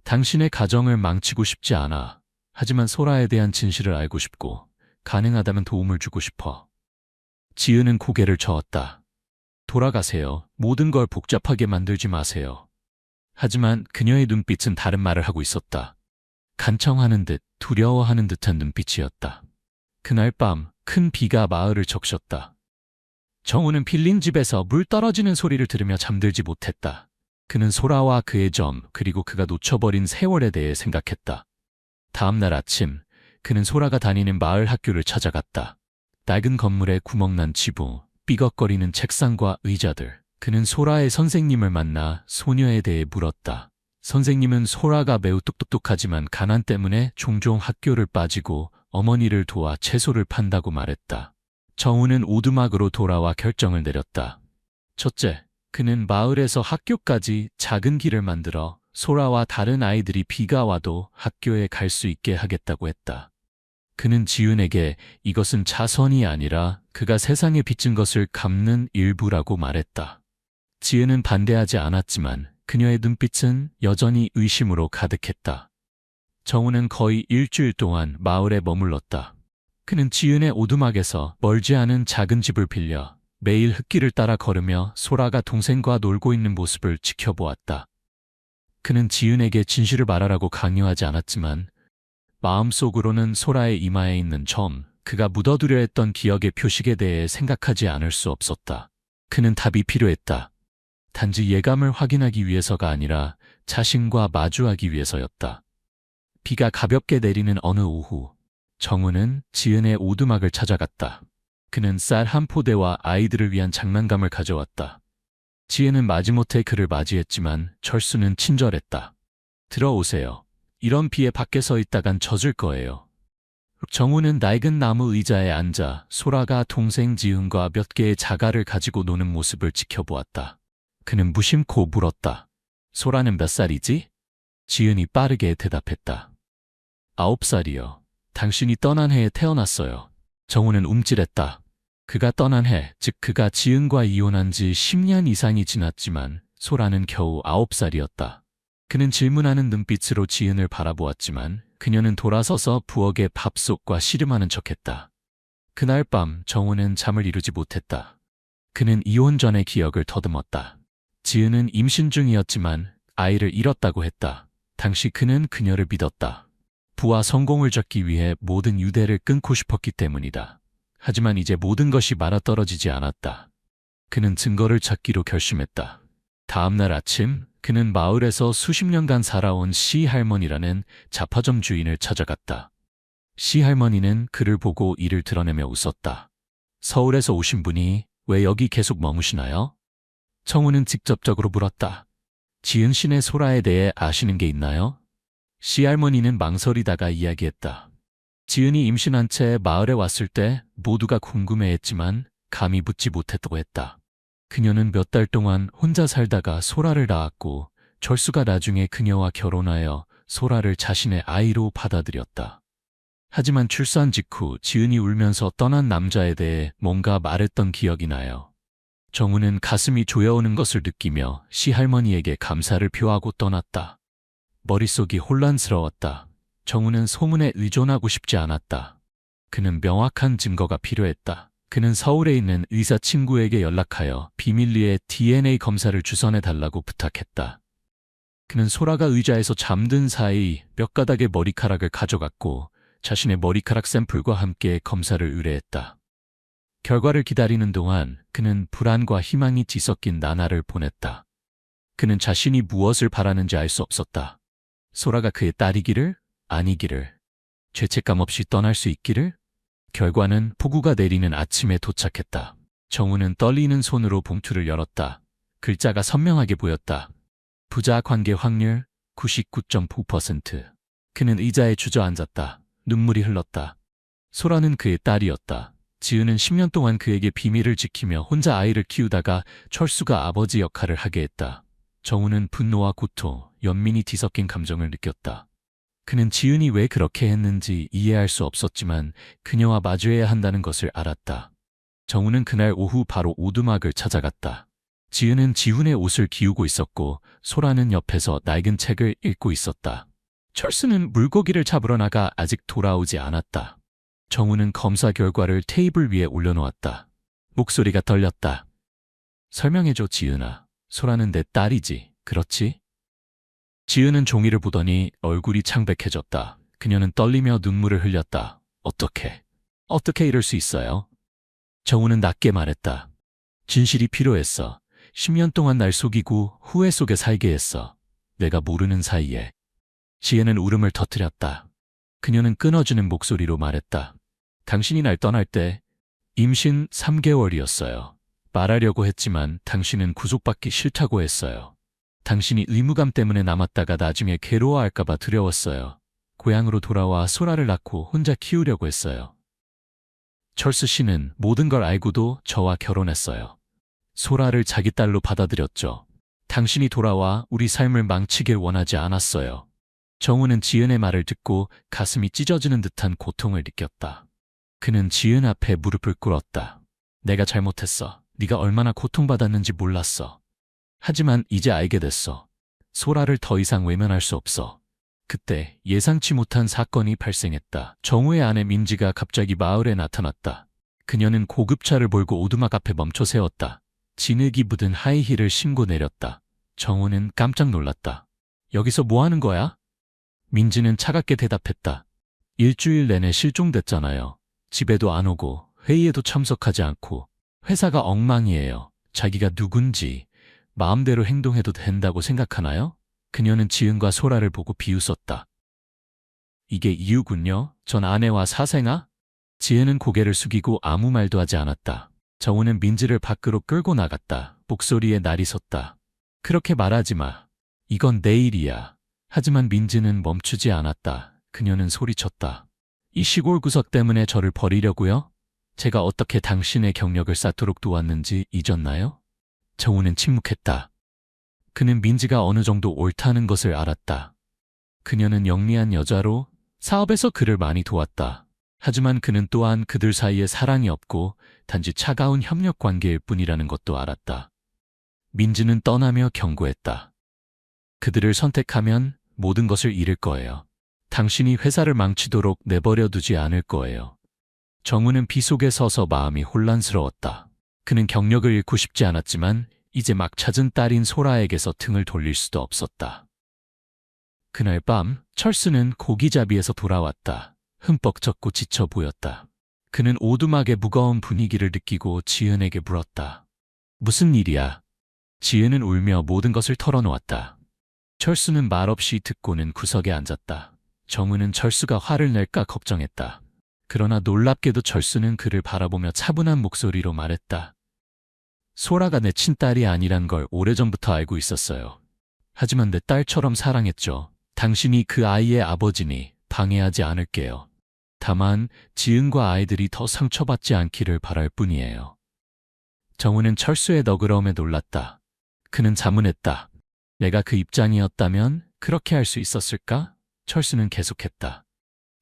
당신의 가정을 망치고 싶지 않아. 하지만 소라에 대한 진실을 알고 싶고 가능하다면 도움을 주고 싶어. 지은은 고개를 저었다. 돌아가세요. 모든 걸 복잡하게 만들지 마세요. 하지만 그녀의 눈빛은 다른 말을 하고 있었다. 간청하는 듯 두려워하는 듯한 눈빛이었다. 그날 밤 큰 비가 마을을 적셨다. 정우는 빌린 집에서 물 떨어지는 소리를 들으며 잠들지 못했다. 그는 소라와 그의 점 그리고 그가 놓쳐버린 세월에 대해 생각했다. 다음 날 아침 그는 소라가 다니는 마을 학교를 찾아갔다. 낡은 건물에 구멍난 지붕, 삐걱거리는 책상과 의자들. 그는 소라의 선생님을 만나 소녀에 대해 물었다. 선생님은 소라가 매우 똑똑하지만 가난 때문에 종종 학교를 빠지고 어머니를 도와 채소를 판다고 말했다. 정우는 오두막으로 돌아와 결정을 내렸다. 첫째, 그는 마을에서 학교까지 작은 길을 만들어 소라와 다른 아이들이 비가 와도 학교에 갈 수 있게 하겠다고 했다. 그는 지은에게 이것은 자선이 아니라 그가 세상에 빚진 것을 갚는 일부라고 말했다. 지은은 반대하지 않았지만 그녀의 눈빛은 여전히 의심으로 가득했다. 정우는 거의 일주일 동안 마을에 머물렀다. 그는 지은의 오두막에서 멀지 않은 작은 집을 빌려 매일 흙길을 따라 걸으며 소라가 동생과 놀고 있는 모습을 지켜보았다. 그는 지은에게 진실을 말하라고 강요하지 않았지만 마음속으로는 소라의 이마에 있는 점, 그가 묻어두려 했던 기억의 표식에 대해 생각하지 않을 수 없었다. 그는 답이 필요했다. 단지 예감을 확인하기 위해서가 아니라 자신과 마주하기 위해서였다. 비가 가볍게 내리는 어느 오후, 정우는 지은의 오두막을 찾아갔다. 그는 쌀 한 포대와 아이들을 위한 장난감을 가져왔다. 지은은 마지못해 그를 맞이했지만 철수는 친절했다. 들어오세요. 이런 비에 밖에 서 있다간 젖을 거예요. 정우는 낡은 나무 의자에 앉아 소라가 동생 지은과 몇 개의 자갈을 가지고 노는 모습을 지켜보았다. 그는 무심코 물었다. 소라는 몇 살이지? 지은이 빠르게 대답했다. 9살이요. 당신이 떠난 해에 태어났어요. 정우는 움찔했다. 그가 떠난 해, 즉 그가 지은과 이혼한 지 10년 이상이 지났지만 소라는 겨우 9살이었다. 그는 질문하는 눈빛으로 지은을 바라보았지만 그녀는 돌아서서 부엌에 밥솥과 씨름하는 척했다. 그날 밤 정우는 잠을 이루지 못했다. 그는 이혼 전의 기억을 더듬었다. 지은은 임신 중이었지만 아이를 잃었다고 했다. 당시 그는 그녀를 믿었다. 부와 성공을 잡기 위해 모든 유대를 끊고 싶었기 때문이다. 하지만 이제 모든 것이 맞아떨어지지 않았다. 그는 증거를 찾기로 결심했다. 다음 날 아침 그는 마을에서 수십 년간 살아온 시할머니라는 잡화점 주인을 찾아갔다. 시할머니는 그를 보고 이를 드러내며 웃었다. 서울에서 오신 분이 왜 여기 계속 머무시나요? 정우는 직접적으로 물었다. 지은 씨네 소라에 대해 아시는 게 있나요? 시할머니는 망설이다가 이야기했다. 지은이 임신한 채 마을에 왔을 때 모두가 궁금해했지만 감히 묻지 못했다고 했다. 그녀는 몇 달 동안 혼자 살다가 소라를 낳았고 철수가 나중에 그녀와 결혼하여 소라를 자신의 아이로 받아들였다. 하지만 출산 직후 지은이 울면서 떠난 남자에 대해 뭔가 말했던 기억이 나요. 정우는 가슴이 조여오는 것을 느끼며 시할머니에게 감사를 표하고 떠났다. 머릿속이 혼란스러웠다. 정우는 소문에 의존하고 싶지 않았다. 그는 명확한 증거가 필요했다. 그는 서울에 있는 의사 친구에게 연락하여 비밀리에 DNA 검사를 주선해달라고 부탁했다. 그는 소라가 의자에서 잠든 사이 몇 가닥의 머리카락을 가져갔고 자신의 머리카락 샘플과 함께 검사를 의뢰했다. 결과를 기다리는 동안 그는 불안과 희망이 뒤섞인 나날을 보냈다. 그는 자신이 무엇을 바라는지 알 수 없었다. 소라가 그의 딸이기를? 아니기를? 죄책감 없이 떠날 수 있기를? 결과는 폭우가 내리는 아침에 도착했다. 정우는 떨리는 손으로 봉투를 열었다. 글자가 선명하게 보였다. 부자 관계 확률 99.9%. 그는 의자에 주저앉았다. 눈물이 흘렀다. 소라는 그의 딸이었다. 지은은 10년 동안 그에게 비밀을 지키며 혼자 아이를 키우다가 철수가 아버지 역할을 하게 했다. 정우는 분노와 고통, 연민이 뒤섞인 감정을 느꼈다. 그는 지은이 왜 그렇게 했는지 이해할 수 없었지만 그녀와 마주해야 한다는 것을 알았다. 정우는 그날 오후 바로 오두막을 찾아갔다. 지은은 지훈의 옷을 기우고 있었고 소라는 옆에서 낡은 책을 읽고 있었다. 철수는 물고기를 잡으러 나가 아직 돌아오지 않았다. 정우는 검사 결과를 테이블 위에 올려놓았다. 목소리가 떨렸다. 설명해줘, 지은아. 소라는 내 딸이지, 그렇지? 지은은 종이를 보더니 얼굴이 창백해졌다. 그녀는 떨리며 눈물을 흘렸다. 어떻게 이럴 수 있어요? 정우는 낮게 말했다. 진실이 필요했어. 10년 동안 날 속이고 후회 속에 살게 했어. 내가 모르는 사이에. 지혜는 울음을 터뜨렸다. 그녀는 끊어지는 목소리로 말했다. 당신이 날 떠날 때 임신 3개월이었어요. 말하려고 했지만 당신은 구속받기 싫다고 했어요. 당신이 의무감 때문에 남았다가 나중에 괴로워할까봐 두려웠어요. 고향으로 돌아와 소라를 낳고 혼자 키우려고 했어요. 철수 씨는 모든 걸 알고도 저와 결혼했어요. 소라를 자기 딸로 받아들였죠. 당신이 돌아와 우리 삶을 망치길 원하지 않았어요. 정우는 지은의 말을 듣고 가슴이 찢어지는 듯한 고통을 느꼈다. 그는 지은 앞에 무릎을 꿇었다. 내가 잘못했어. 네가 얼마나 고통받았는지 몰랐어. 하지만 이제 알게 됐어. 소라를 더 이상 외면할 수 없어. 그때 예상치 못한 사건이 발생했다. 정우의 아내 민지가 갑자기 마을에 나타났다. 그녀는 고급차를 몰고 오두막 앞에 멈춰 세웠다. 진흙이 묻은 하이힐을 신고 내렸다. 정우는 깜짝 놀랐다. 여기서 뭐 하는 거야? 민지는 차갑게 대답했다. 일주일 내내 실종됐잖아요. 집에도 안 오고 회의에도 참석하지 않고 회사가 엉망이에요. 자기가 누군지 마음대로 행동해도 된다고 생각하나요? 그녀는 지은과 소라를 보고 비웃었다. 이게 이유군요. 전 아내와 사생아? 지은은 고개를 숙이고 아무 말도 하지 않았다. 정우는 민지를 밖으로 끌고 나갔다. 목소리에 날이 섰다. 그렇게 말하지 마. 이건 내 일이야. 하지만 민지는 멈추지 않았다. 그녀는 소리쳤다. 이 시골 구석 때문에 저를 버리려고요? 제가 어떻게 당신의 경력을 쌓도록 도왔는지 잊었나요? 정우는 침묵했다. 그는 민지가 어느 정도 옳다는 것을 알았다. 그녀는 영리한 여자로 사업에서 그를 많이 도왔다. 하지만 그는 또한 그들 사이에 사랑이 없고 단지 차가운 협력 관계일 뿐이라는 것도 알았다. 민지는 떠나며 경고했다. 그들을 선택하면 모든 것을 잃을 거예요. 당신이 회사를 망치도록 내버려 두지 않을 거예요. 정우는 비 속에 서서 마음이 혼란스러웠다. 그는 경력을 잃고 싶지 않았지만 이제 막 찾은 딸인 소라에게서 등을 돌릴 수도 없었다. 그날 밤 철수는 고기잡이에서 돌아왔다. 흠뻑 젖고 지쳐 보였다. 그는 오두막의 무거운 분위기를 느끼고 지은에게 물었다. 무슨 일이야? 지은은 울며 모든 것을 털어놓았다. 철수는 말없이 듣고는 구석에 앉았다. 정우는 철수가 화를 낼까 걱정했다. 그러나 놀랍게도 철수는 그를 바라보며 차분한 목소리로 말했다. 소라가 내 친딸이 아니란 걸 오래전부터 알고 있었어요. 하지만 내 딸처럼 사랑했죠. 당신이 그 아이의 아버지니 방해하지 않을게요. 다만 지은과 아이들이 더 상처받지 않기를 바랄 뿐이에요. 정우는 철수의 너그러움에 놀랐다. 그는 자문했다. 내가 그 입장이었다면 그렇게 할 수 있었을까? 철수는 계속했다.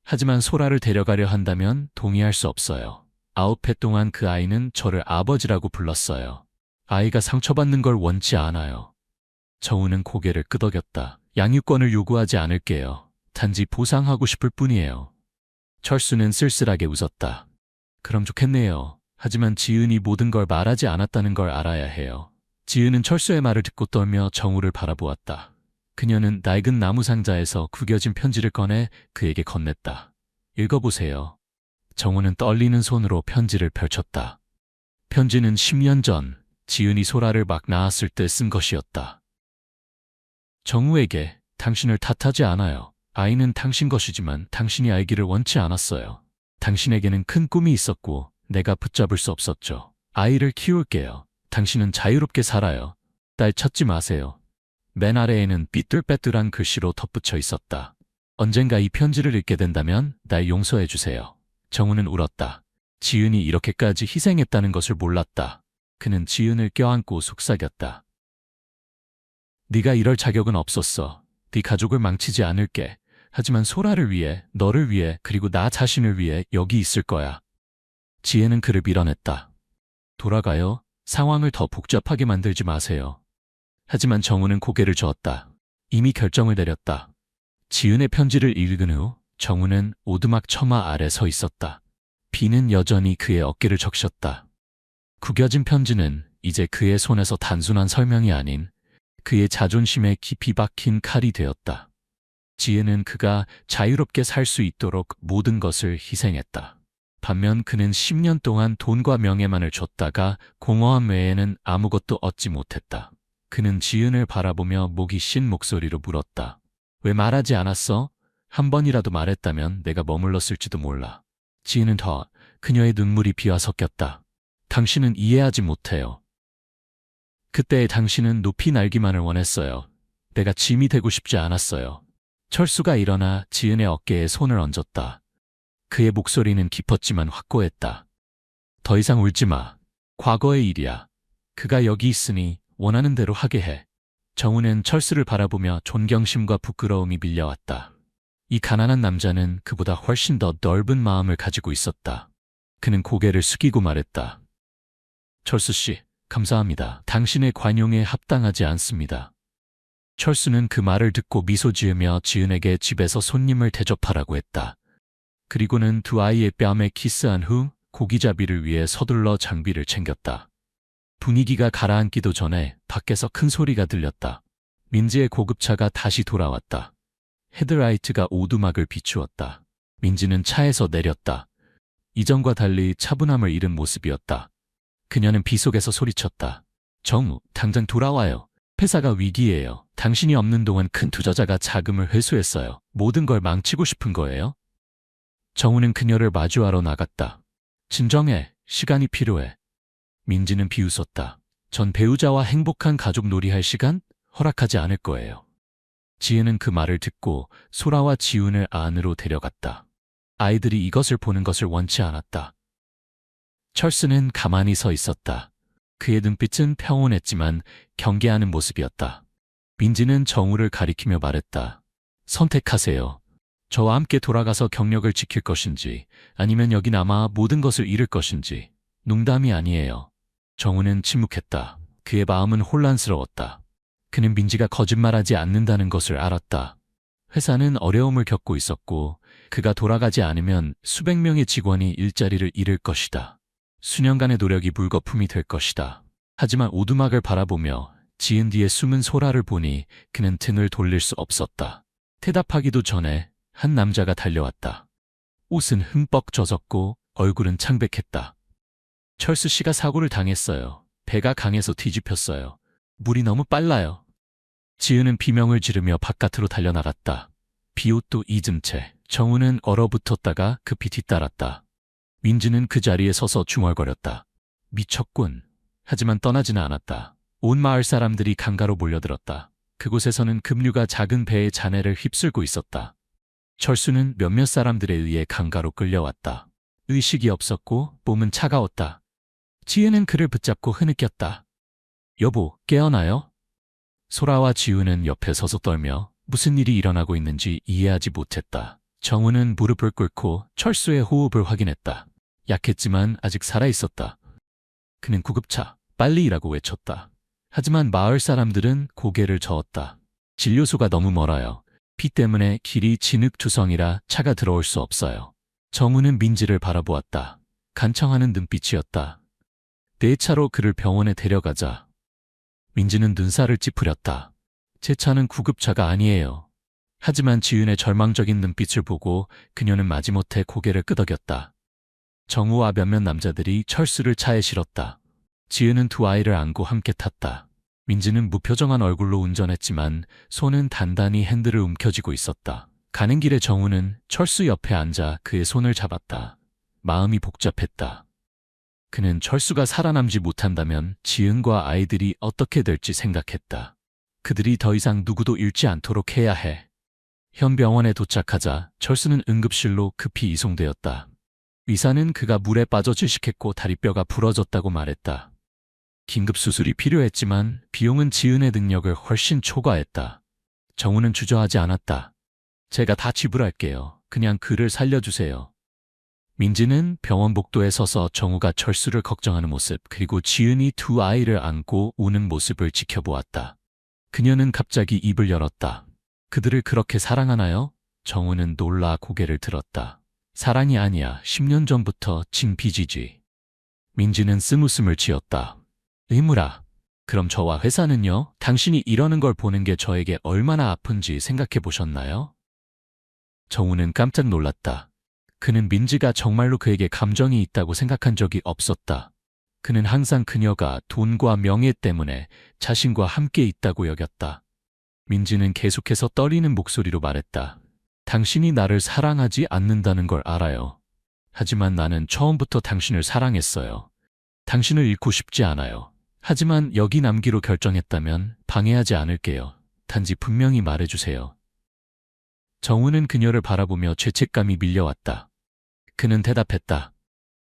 하지만 소라를 데려가려 한다면 동의할 수 없어요. 9회 동안 그 아이는 저를 아버지라고 불렀어요. 아이가 상처받는 걸 원치 않아요. 정우는 고개를 끄덕였다. 양육권을 요구하지 않을게요. 단지 보상하고 싶을 뿐이에요. 철수는 쓸쓸하게 웃었다. 그럼 좋겠네요. 하지만 지은이 모든 걸 말하지 않았다는 걸 알아야 해요. 지은은 철수의 말을 듣고 떨며 정우를 바라보았다. 그녀는 낡은 나무 상자에서 구겨진 편지를 꺼내 그에게 건넸다. 읽어보세요. 정우는 떨리는 손으로 편지를 펼쳤다. 편지는 10년 전 지은이 소라를 막 낳았을 때 쓴 것이었다. 정우에게 당신을 탓하지 않아요. 아이는 당신 것이지만 당신이 알기를 원치 않았어요. 당신에게는 큰 꿈이 있었고 내가 붙잡을 수 없었죠. 아이를 키울게요. 당신은 자유롭게 살아요. 딸 찾지 마세요. 맨 아래에는 삐뚤빼뚤한 글씨로 덧붙여 있었다. 언젠가 이 편지를 읽게 된다면 날 용서해 주세요. 정우는 울었다. 지은이 이렇게까지 희생했다는 것을 몰랐다. 그는 지은을 껴안고 속삭였다. 네가 이럴 자격은 없었어. 네 가족을 망치지 않을게. 하지만 소라를 위해, 너를 위해, 그리고 나 자신을 위해 여기 있을 거야. 지혜는 그를 밀어냈다. 돌아가요. 상황을 더 복잡하게 만들지 마세요. 하지만 정우는 고개를 저었다. 이미 결정을 내렸다. 지은의 편지를 읽은 후 정우는 오두막 처마 아래 서 있었다. 비는 여전히 그의 어깨를 적셨다. 구겨진 편지는 이제 그의 손에서 단순한 설명이 아닌 그의 자존심에 깊이 박힌 칼이 되었다. 지혜는 그가 자유롭게 살 수 있도록 모든 것을 희생했다. 반면 그는 10년 동안 돈과 명예만을 줬다가 공허함 외에는 아무것도 얻지 못했다. 그는 지은을 바라보며 목이 쉰 목소리로 물었다. 왜 말하지 않았어? 한 번이라도 말했다면 내가 머물렀을지도 몰라. 지은은 그녀의 눈물이 비와 섞였다. 당신은 이해하지 못해요. 그때의 당신은 높이 날기만을 원했어요. 내가 짐이 되고 싶지 않았어요. 철수가 일어나 지은의 어깨에 손을 얹었다. 그의 목소리는 깊었지만 확고했다. 더 이상 울지 마. 과거의 일이야. 그가 여기 있으니 원하는 대로 하게 해. 정우는 철수를 바라보며 존경심과 부끄러움이 밀려왔다. 이 가난한 남자는 그보다 훨씬 더 넓은 마음을 가지고 있었다. 그는 고개를 숙이고 말했다. 철수 씨, 감사합니다. 당신의 관용에 합당하지 않습니다. 철수는 그 말을 듣고 미소 지으며 지은에게 집에서 손님을 대접하라고 했다. 그리고는 두 아이의 뺨에 키스한 후 고기잡이를 위해 서둘러 장비를 챙겼다. 분위기가 가라앉기도 전에 밖에서 큰 소리가 들렸다. 민지의 고급차가 다시 돌아왔다. 헤드라이트가 오두막을 비추었다. 민지는 차에서 내렸다. 이전과 달리 차분함을 잃은 모습이었다. 그녀는 비 속에서 소리쳤다. 정우, 당장 돌아와요. 회사가 위기예요. 당신이 없는 동안 큰 투자자가 자금을 회수했어요. 모든 걸 망치고 싶은 거예요? 정우는 그녀를 마주하러 나갔다. 진정해. 시간이 필요해. 민지는 비웃었다. 전 배우자와 행복한 가족 놀이할 시간 허락하지 않을 거예요. 지혜는 그 말을 듣고 소라와 지훈을 안으로 데려갔다. 아이들이 이것을 보는 것을 원치 않았다. 철수는 가만히 서 있었다. 그의 눈빛은 평온했지만 경계하는 모습이었다. 민지는 정우를 가리키며 말했다. 선택하세요. 저와 함께 돌아가서 경력을 지킬 것인지 아니면 여기 남아 모든 것을 잃을 것인지. 농담이 아니에요. 정우는 침묵했다. 그의 마음은 혼란스러웠다. 그는 민지가 거짓말하지 않는다는 것을 알았다. 회사는 어려움을 겪고 있었고 그가 돌아가지 않으면 수백 명의 직원이 일자리를 잃을 것이다. 수년간의 노력이 물거품이 될 것이다. 하지만 오두막을 바라보며 지은 뒤에 숨은 소라를 보니 그는 등을 돌릴 수 없었다. 대답하기도 전에 한 남자가 달려왔다. 옷은 흠뻑 젖었고 얼굴은 창백했다. 철수 씨가 사고를 당했어요. 배가 강해서 뒤집혔어요. 물이 너무 빨라요. 지은은 비명을 지르며 바깥으로 달려나갔다. 비옷도 잊은 채 정우는 얼어붙었다가 급히 뒤따랐다. 민지는 그 자리에 서서 중얼거렸다. 미쳤군. 하지만 떠나지는 않았다. 온 마을 사람들이 강가로 몰려들었다. 그곳에서는 급류가 작은 배의 잔해를 휩쓸고 있었다. 철수는 몇몇 사람들에 의해 강가로 끌려왔다. 의식이 없었고 몸은 차가웠다. 지은은 그를 붙잡고 흐느꼈다. 여보, 깨어나요? 소라와 지우는 옆에 서서 떨며 무슨 일이 일어나고 있는지 이해하지 못했다. 정우는 무릎을 꿇고 철수의 호흡을 확인했다. 약했지만 아직 살아있었다. 그는 구급차, 빨리 일하고 외쳤다. 하지만 마을 사람들은 고개를 저었다. 진료소가 너무 멀어요. 비 때문에 길이 진흙투성이라 차가 들어올 수 없어요. 정우는 민지를 바라보았다. 간청하는 눈빛이었다. 내 차로 그를 병원에 데려가자. 민지는 눈살을 찌푸렸다. 제 차는 구급차가 아니에요. 하지만 지은의 절망적인 눈빛을 보고 그녀는 마지못해 고개를 끄덕였다. 정우와 몇몇 남자들이 철수를 차에 실었다. 지은은 두 아이를 안고 함께 탔다. 민지는 무표정한 얼굴로 운전했지만 손은 단단히 핸들을 움켜쥐고 있었다. 가는 길에 정우는 철수 옆에 앉아 그의 손을 잡았다. 마음이 복잡했다. 그는 철수가 살아남지 못한다면 지은과 아이들이 어떻게 될지 생각했다. 그들이 더 이상 누구도 잃지 않도록 해야 해. 현 병원에 도착하자 철수는 응급실로 급히 이송되었다. 의사는 그가 물에 빠져 질식했고 다리뼈가 부러졌다고 말했다. 긴급 수술이 필요했지만 비용은 지은의 능력을 훨씬 초과했다. 정우는 주저하지 않았다. 제가 다 지불할게요. 그냥 그를 살려주세요. 민지는 병원 복도에 서서 정우가 철수를 걱정하는 모습 그리고 지은이 두 아이를 안고 우는 모습을 지켜보았다. 그녀는 갑자기 입을 열었다. 그들을 그렇게 사랑하나요? 정우는 놀라 고개를 들었다. 사랑이 아니야. 10년 전부터 징 빚이지. 민지는 쓴웃음을 지었다. 의무라. 그럼 저와 회사는요? 당신이 이러는 걸 보는 게 저에게 얼마나 아픈지 생각해 보셨나요? 정우는 깜짝 놀랐다. 그는 민지가 정말로 그에게 감정이 있다고 생각한 적이 없었다. 그는 항상 그녀가 돈과 명예 때문에 자신과 함께 있다고 여겼다. 민지는 계속해서 떨리는 목소리로 말했다. 당신이 나를 사랑하지 않는다는 걸 알아요. 하지만 나는 처음부터 당신을 사랑했어요. 당신을 잃고 싶지 않아요. 하지만 여기 남기로 결정했다면 방해하지 않을게요. 단지 분명히 말해주세요. 정우는 그녀를 바라보며 죄책감이 밀려왔다. 그는 대답했다.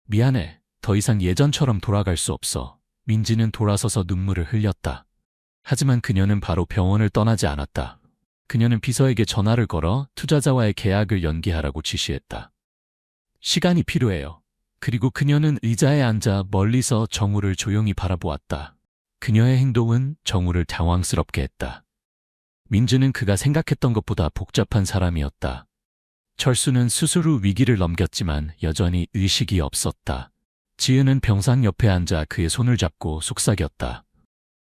미안해. 더 이상 예전처럼 돌아갈 수 없어. 민지는 돌아서서 눈물을 흘렸다. 하지만 그녀는 바로 병원을 떠나지 않았다. 그녀는 비서에게 전화를 걸어 투자자와의 계약을 연기하라고 지시했다. 시간이 필요해요. 그리고 그녀는 의자에 앉아 멀리서 정우를 조용히 바라보았다. 그녀의 행동은 정우를 당황스럽게 했다. 민지는 그가 생각했던 것보다 복잡한 사람이었다. 철수는 수술 후 위기를 넘겼지만 여전히 의식이 없었다. 지은은 병상 옆에 앉아 그의 손을 잡고 속삭였다.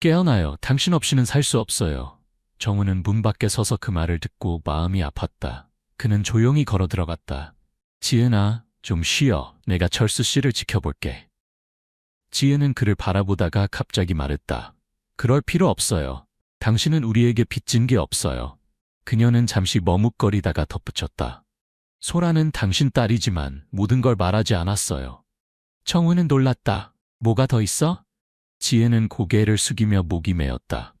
깨어나요. 당신 없이는 살 수 없어요. 정우는 문 밖에 서서 그 말을 듣고 마음이 아팠다. 그는 조용히 걸어 들어갔다. 지은아, 좀 쉬어. 내가 철수 씨를 지켜볼게. 지은은 그를 바라보다가 갑자기 말했다. 그럴 필요 없어요. 당신은 우리에게 빚진 게 없어요. 그녀는 잠시 머뭇거리다가 덧붙였다. 소라는 당신 딸이지만 모든 걸 말하지 않았어요. 정우는 놀랐다. 뭐가 더 있어? 지혜는 고개를 숙이며 목이 메었다.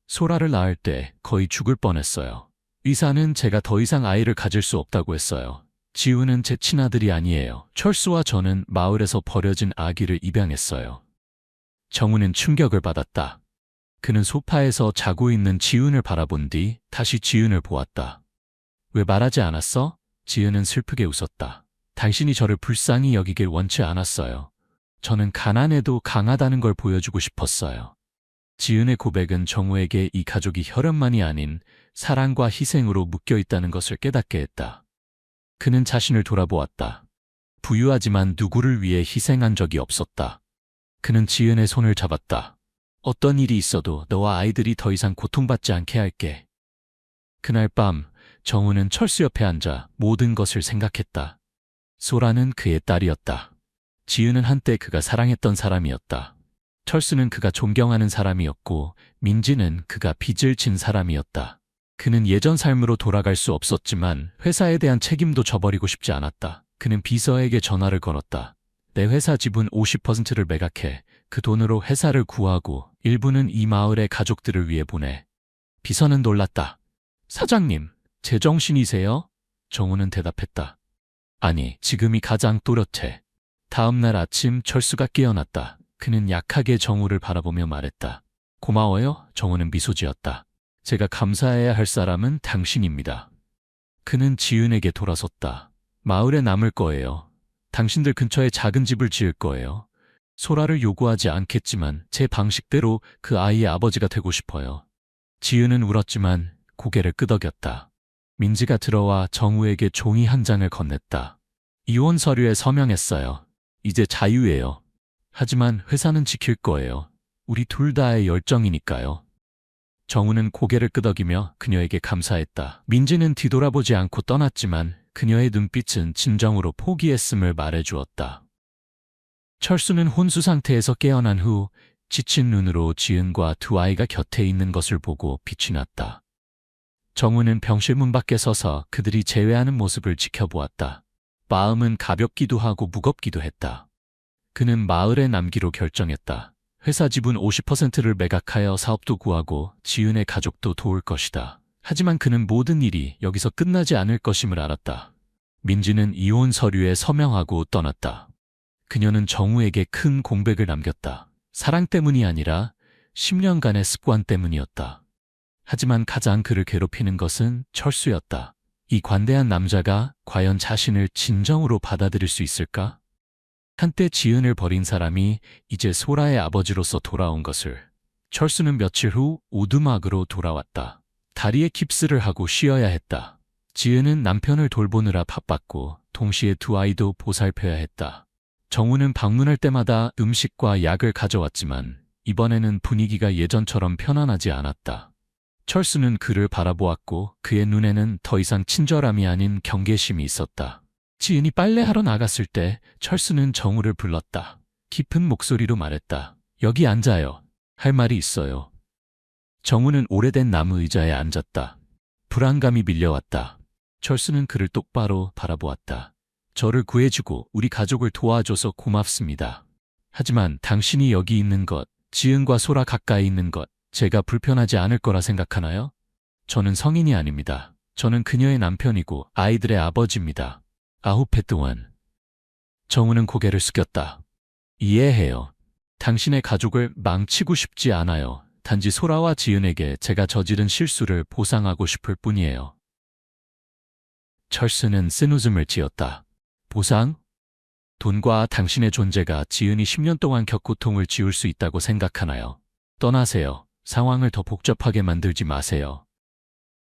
소라를 낳을 때 거의 죽을 뻔했어요. 의사는 제가 더 이상 아이를 가질 수 없다고 했어요. 지우는 제 친아들이 아니에요. 철수와 저는 마을에서 버려진 아기를 입양했어요. 정우는 충격을 받았다. 그는 소파에서 자고 있는 지훈을 바라본 뒤 다시 지훈을 보았다. 왜 말하지 않았어? 지은은 슬프게 웃었다. 당신이 저를 불쌍히 여기길 원치 않았어요. 저는 가난해도 강하다는 걸 보여주고 싶었어요. 지은의 고백은 정우에게 이 가족이 혈연만이 아닌 사랑과 희생으로 묶여 있다는 것을 깨닫게 했다. 그는 자신을 돌아보았다. 부유하지만 누구를 위해 희생한 적이 없었다. 그는 지은의 손을 잡았다. 어떤 일이 있어도 너와 아이들이 더 이상 고통받지 않게 할게. 그날 밤 정우는 철수 옆에 앉아 모든 것을 생각했다. 소라는 그의 딸이었다. 지은은 한때 그가 사랑했던 사람이었다. 철수는 그가 존경하는 사람이었고 민지는 그가 빚을 진 사람이었다. 그는 예전 삶으로 돌아갈 수 없었지만 회사에 대한 책임도 져버리고 싶지 않았다. 그는 비서에게 전화를 걸었다. 내 회사 지분 50%를 매각해. 그 돈으로 회사를 구하고 일부는 이 마을의 가족들을 위해 보내. 비서는 놀랐다. 사장님, 제정신이세요? 정우는 대답했다. 아니, 지금이 가장 또렷해. 다음 날 아침 철수가 깨어났다. 그는 약하게 정우를 바라보며 말했다. 고마워요. 정우는 미소 지었다. 제가 감사해야 할 사람은 당신입니다. 그는 지은에게 돌아섰다. 마을에 남을 거예요. 당신들 근처에 작은 집을 지을 거예요. 소라를 요구하지 않겠지만 제 방식대로 그 아이의 아버지가 되고 싶어요. 지은은 울었지만 고개를 끄덕였다. 민지가 들어와 정우에게 종이 한 장을 건넸다. 이혼 서류에 서명했어요. 이제 자유예요. 하지만 회사는 지킬 거예요. 우리 둘 다의 열정이니까요. 정우는 고개를 끄덕이며 그녀에게 감사했다. 민지는 뒤돌아보지 않고 떠났지만 그녀의 눈빛은 진정으로 포기했음을 말해주었다. 철수는 혼수 상태에서 깨어난 후 지친 눈으로 지은과 두 아이가 곁에 있는 것을 보고 빛이 났다. 정우는 병실 문 밖에 서서 그들이 재회하는 모습을 지켜보았다. 마음은 가볍기도 하고 무겁기도 했다. 그는 마을에 남기로 결정했다. 회사 지분 50%를 매각하여 사업도 구하고 지은의 가족도 도울 것이다. 하지만 그는 모든 일이 여기서 끝나지 않을 것임을 알았다. 민지는 이혼 서류에 서명하고 떠났다. 그녀는 정우에게 큰 공백을 남겼다. 사랑 때문이 아니라 10년간의 습관 때문이었다. 하지만 가장 그를 괴롭히는 것은 철수였다. 이 관대한 남자가 과연 자신을 진정으로 받아들일 수 있을까? 한때 지은을 버린 사람이 이제 소라의 아버지로서 돌아온 것을. 철수는 며칠 후 오두막으로 돌아왔다. 다리에 깁스를 하고 쉬어야 했다. 지은은 남편을 돌보느라 바빴고 동시에 두 아이도 보살펴야 했다. 정우는 방문할 때마다 음식과 약을 가져왔지만 이번에는 분위기가 예전처럼 편안하지 않았다. 철수는 그를 바라보았고 그의 눈에는 더 이상 친절함이 아닌 경계심이 있었다. 지은이 빨래하러 나갔을 때 철수는 정우를 불렀다. 깊은 목소리로 말했다. 여기 앉아요. 할 말이 있어요. 정우는 오래된 나무 의자에 앉았다. 불안감이 밀려왔다. 철수는 그를 똑바로 바라보았다. 저를 구해주고 우리 가족을 도와줘서 고맙습니다. 하지만 당신이 여기 있는 것, 지은과 소라 가까이 있는 것, 제가 불편하지 않을 거라 생각하나요? 저는 성인이 아닙니다. 저는 그녀의 남편이고 아이들의 아버지입니다. 9해 동안. 정우는 고개를 숙였다. 이해해요. 당신의 가족을 망치고 싶지 않아요. 단지 소라와 지은에게 제가 저지른 실수를 보상하고 싶을 뿐이에요. 철수는 쓴웃음을 지었다. 보상? 돈과 당신의 존재가 지은이 10년 동안 겪은 고통을 지울 수 있다고 생각하나요? 떠나세요. 상황을 더 복잡하게 만들지 마세요.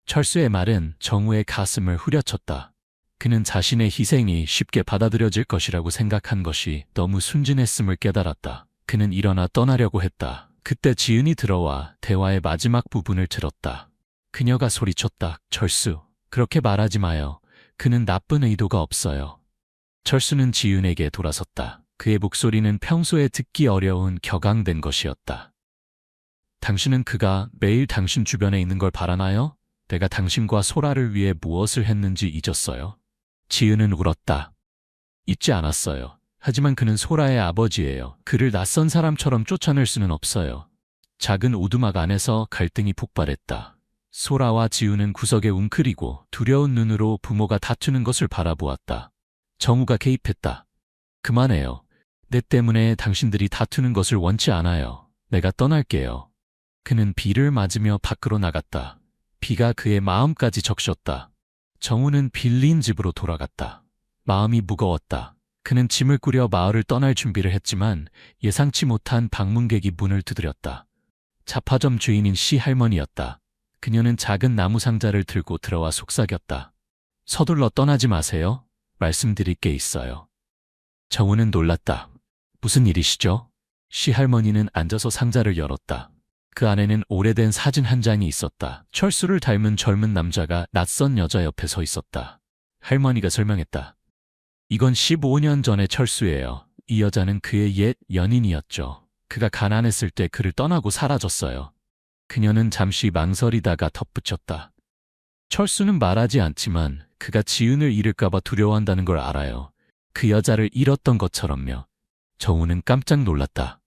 철수의 말은 정우의 가슴을 후려쳤다. 그는 자신의 희생이 쉽게 받아들여질 것이라고 생각한 것이 너무 순진했음을 깨달았다. 그는 일어나 떠나려고 했다. 그때 지은이 들어와 대화의 마지막 부분을 들었다. 그녀가 소리쳤다. 철수, 그렇게 말하지 마요. 그는 나쁜 의도가 없어요. 철수는 지은에게 돌아섰다. 그의 목소리는 평소에 듣기 어려운 격앙된 것이었다. 당신은 그가 매일 당신 주변에 있는 걸 바라나요? 내가 당신과 소라를 위해 무엇을 했는지 잊었어요? 지은은 울었다. 잊지 않았어요. 하지만 그는 소라의 아버지예요. 그를 낯선 사람처럼 쫓아낼 수는 없어요. 작은 오두막 안에서 갈등이 폭발했다. 소라와 지은은 구석에 웅크리고 두려운 눈으로 부모가 다투는 것을 바라보았다. 정우가 개입했다. 그만해요. 내 때문에 당신들이 다투는 것을 원치 않아요. 내가 떠날게요. 그는 비를 맞으며 밖으로 나갔다. 비가 그의 마음까지 적셨다. 정우는 빌린 집으로 돌아갔다. 마음이 무거웠다. 그는 짐을 꾸려 마을을 떠날 준비를 했지만 예상치 못한 방문객이 문을 두드렸다. 잡화점 주인인 시할머니였다. 그녀는 작은 나무 상자를 들고 들어와 속삭였다. 서둘러 떠나지 마세요. 말씀드릴 게 있어요. 정우는 놀랐다. 무슨 일이시죠? 시할머니는 앉아서 상자를 열었다. 그 안에는 오래된 사진 한 장이 있었다. 철수를 닮은 젊은 남자가 낯선 여자 옆에 서 있었다. 할머니가 설명했다. 이건 15년 전의 철수예요. 이 여자는 그의 옛 연인이었죠. 그가 가난했을 때 그를 떠나고 사라졌어요. 그녀는 잠시 망설이다가 덧붙였다. 철수는 말하지 않지만 그가 지은을 잃을까봐 두려워한다는 걸 알아요. 그 여자를 잃었던 것처럼요. 정우는 깜짝 놀랐다.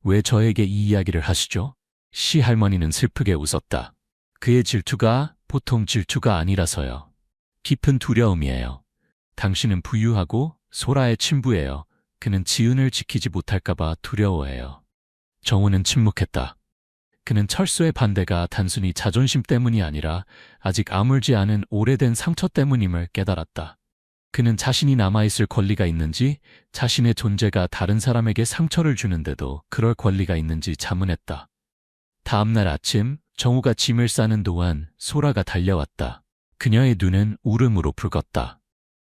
왜 저에게 이 이야기를 하시죠? 시할머니는 슬프게 웃었다. 그의 질투가 보통 질투가 아니라서요. 깊은 두려움이에요. 당신은 부유하고 소라의 친부예요. 그는 지은을 지키지 못할까봐 두려워해요. 정우는 침묵했다. 그는 철수의 반대가 단순히 자존심 때문이 아니라 아직 아물지 않은 오래된 상처 때문임을 깨달았다. 그는 자신이 남아있을 권리가 있는지, 자신의 존재가 다른 사람에게 상처를 주는데도 그럴 권리가 있는지 자문했다. 다음날 아침, 정우가 짐을 싸는 동안 소라가 달려왔다. 그녀의 눈은 울음으로 붉었다.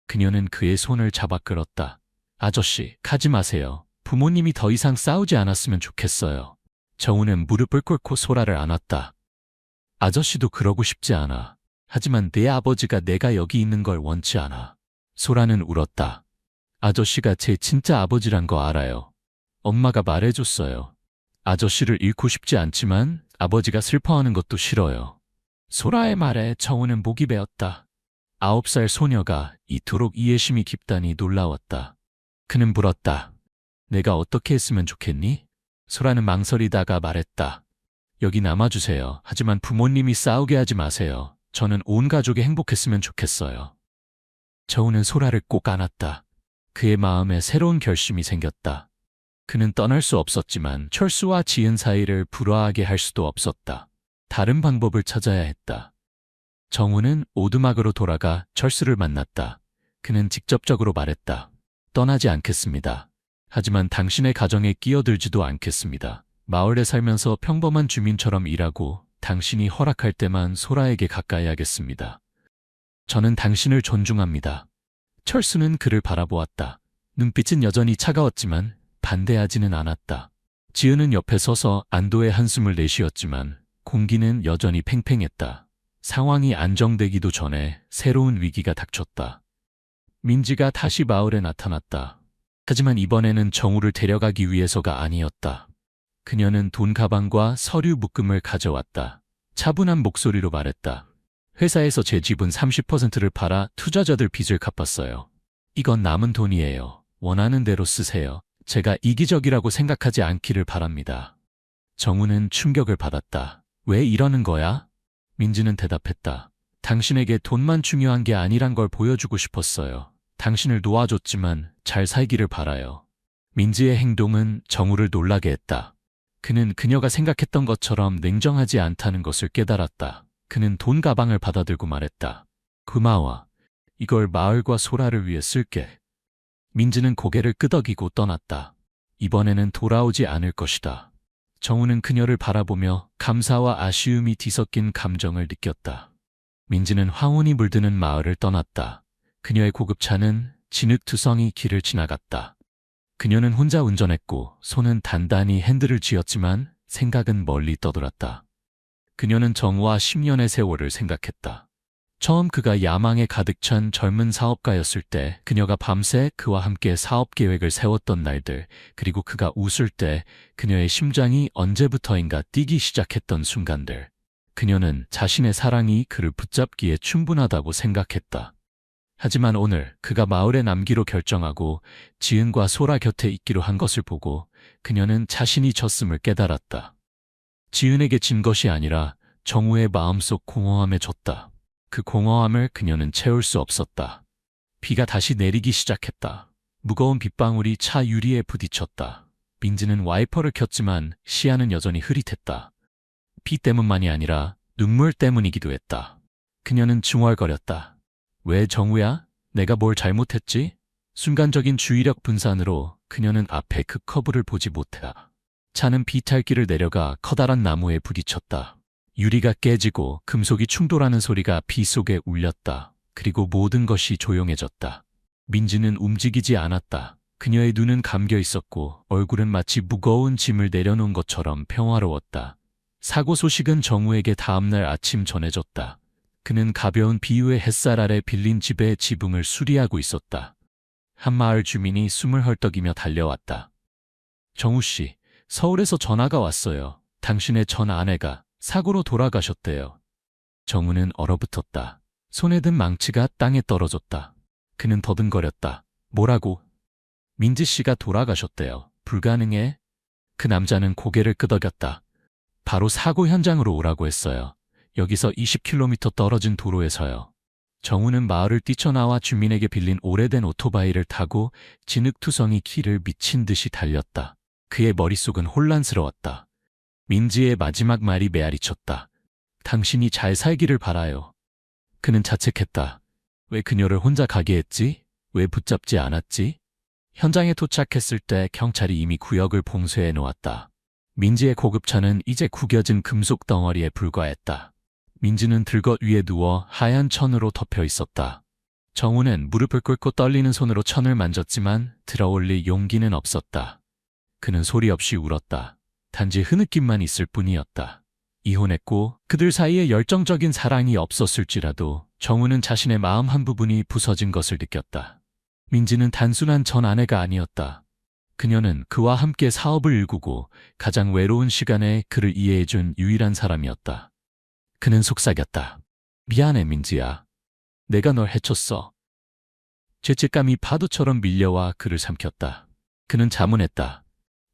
그녀는 그의 손을 잡아 끌었다. 아저씨, 가지 마세요. 부모님이 더 이상 싸우지 않았으면 좋겠어요. 정우는 무릎을 꿇고 소라를 안았다. 아저씨도 그러고 싶지 않아. 하지만 내 아버지가 내가 여기 있는 걸 원치 않아. 소라는 울었다. 아저씨가 제 진짜 아버지란 거 알아요. 엄마가 말해줬어요. 아저씨를 잃고 싶지 않지만 아버지가 슬퍼하는 것도 싫어요. 소라의 말에 정우는 목이 베었다. 9살 소녀가 이토록 이해심이 깊다니 놀라웠다. 그는 물었다. 내가 어떻게 했으면 좋겠니? 소라는 망설이다가 말했다. 여기 남아주세요. 하지만 부모님이 싸우게 하지 마세요. 저는 온 가족이 행복했으면 좋겠어요. 정우는 소라를 꼭 안았다. 그의 마음에 새로운 결심이 생겼다. 그는 떠날 수 없었지만 철수와 지은 사이를 불화하게 할 수도 없었다. 다른 방법을 찾아야 했다. 정우는 오두막으로 돌아가 철수를 만났다. 그는 직접적으로 말했다. 떠나지 않겠습니다. 하지만 당신의 가정에 끼어들지도 않겠습니다. 마을에 살면서 평범한 주민처럼 일하고 당신이 허락할 때만 소라에게 가까이 하겠습니다. 저는 당신을 존중합니다. 철수는 그를 바라보았다. 눈빛은 여전히 차가웠지만 반대하지는 않았다. 지은은 옆에 서서 안도의 한숨을 내쉬었지만 공기는 여전히 팽팽했다. 상황이 안정되기도 전에 새로운 위기가 닥쳤다. 민지가 다시 마을에 나타났다. 하지만 이번에는 정우를 데려가기 위해서가 아니었다. 그녀는 돈 가방과 서류 묶음을 가져왔다. 차분한 목소리로 말했다. 회사에서 제 지분 30%를 팔아 투자자들 빚을 갚았어요. 이건 남은 돈이에요. 원하는 대로 쓰세요. 제가 이기적이라고 생각하지 않기를 바랍니다. 정우는 충격을 받았다. 왜 이러는 거야? 민지는 대답했다. 당신에게 돈만 중요한 게 아니란 걸 보여주고 싶었어요. 당신을 놓아줬지만 잘 살기를 바라요. 민지의 행동은 정우를 놀라게 했다. 그는 그녀가 생각했던 것처럼 냉정하지 않다는 것을 깨달았다. 그는 돈 가방을 받아들고 말했다. 고마워. 이걸 마을과 소라를 위해 쓸게. 민지는 고개를 끄덕이고 떠났다. 이번에는 돌아오지 않을 것이다. 정우는 그녀를 바라보며 감사와 아쉬움이 뒤섞인 감정을 느꼈다. 민지는 황혼이 물드는 마을을 떠났다. 그녀의 고급차는 진흙투성이 길을 지나갔다. 그녀는 혼자 운전했고 손은 단단히 핸들을 쥐었지만 생각은 멀리 떠돌았다. 그녀는 정우와 10년의 세월을 생각했다. 처음 그가 야망에 가득 찬 젊은 사업가였을 때 그녀가 밤새 그와 함께 사업 계획을 세웠던 날들, 그리고 그가 웃을 때 그녀의 심장이 언제부터인가 뛰기 시작했던 순간들. 그녀는 자신의 사랑이 그를 붙잡기에 충분하다고 생각했다. 하지만 오늘 그가 마을에 남기로 결정하고 지은과 소라 곁에 있기로 한 것을 보고 그녀는 자신이 졌음을 깨달았다. 지은에게 진 것이 아니라 정우의 마음속 공허함에 졌다. 그 공허함을 그녀는 채울 수 없었다. 비가 다시 내리기 시작했다. 무거운 빗방울이 차 유리에 부딪혔다. 민지는 와이퍼를 켰지만 시야는 여전히 흐릿했다. 비 때문만이 아니라 눈물 때문이기도 했다. 그녀는 중얼거렸다. 왜 정우야? 내가 뭘 잘못했지? 순간적인 주의력 분산으로 그녀는 앞에 그 커브를 보지 못했다. 차는 비탈길을 내려가 커다란 나무에 부딪혔다. 유리가 깨지고 금속이 충돌하는 소리가 비 속에 울렸다. 그리고 모든 것이 조용해졌다. 민지는 움직이지 않았다. 그녀의 눈은 감겨 있었고 얼굴은 마치 무거운 짐을 내려놓은 것처럼 평화로웠다. 사고 소식은 정우에게 다음날 아침 전해졌다. 그는 가벼운 비유의 햇살 아래 빌린 집의 지붕을 수리하고 있었다. 한 마을 주민이 숨을 헐떡이며 달려왔다. 정우 씨, 서울에서 전화가 왔어요. 당신의 전 아내가 사고로 돌아가셨대요. 정우는 얼어붙었다. 손에 든 망치가 땅에 떨어졌다. 그는 더듬거렸다. 뭐라고? 민지 씨가 돌아가셨대요. 불가능해? 그 남자는 고개를 끄덕였다. 바로 사고 현장으로 오라고 했어요. 여기서 20km 떨어진 도로에서요. 정우는 마을을 뛰쳐나와 주민에게 빌린 오래된 오토바이를 타고 진흙투성이 길을 미친 듯이 달렸다. 그의 머릿속은 혼란스러웠다. 민지의 마지막 말이 메아리쳤다. 당신이 잘 살기를 바라요. 그는 자책했다. 왜 그녀를 혼자 가게 했지? 왜 붙잡지 않았지? 현장에 도착했을 때 경찰이 이미 구역을 봉쇄해 놓았다. 민지의 고급차는 이제 구겨진 금속 덩어리에 불과했다. 민지는 들것 위에 누워 하얀 천으로 덮여 있었다. 정우는 무릎을 꿇고 떨리는 손으로 천을 만졌지만 들어올릴 용기는 없었다. 그는 소리 없이 울었다. 단지 흐느낌만 있을 뿐이었다. 이혼했고 그들 사이에 열정적인 사랑이 없었을지라도 정우는 자신의 마음 한 부분이 부서진 것을 느꼈다. 민지는 단순한 전 아내가 아니었다. 그녀는 그와 함께 사업을 일구고 가장 외로운 시간에 그를 이해해준 유일한 사람이었다. 그는 속삭였다. 미안해 민지야. 내가 널 해쳤어. 죄책감이 파도처럼 밀려와 그를 삼켰다. 그는 자문했다.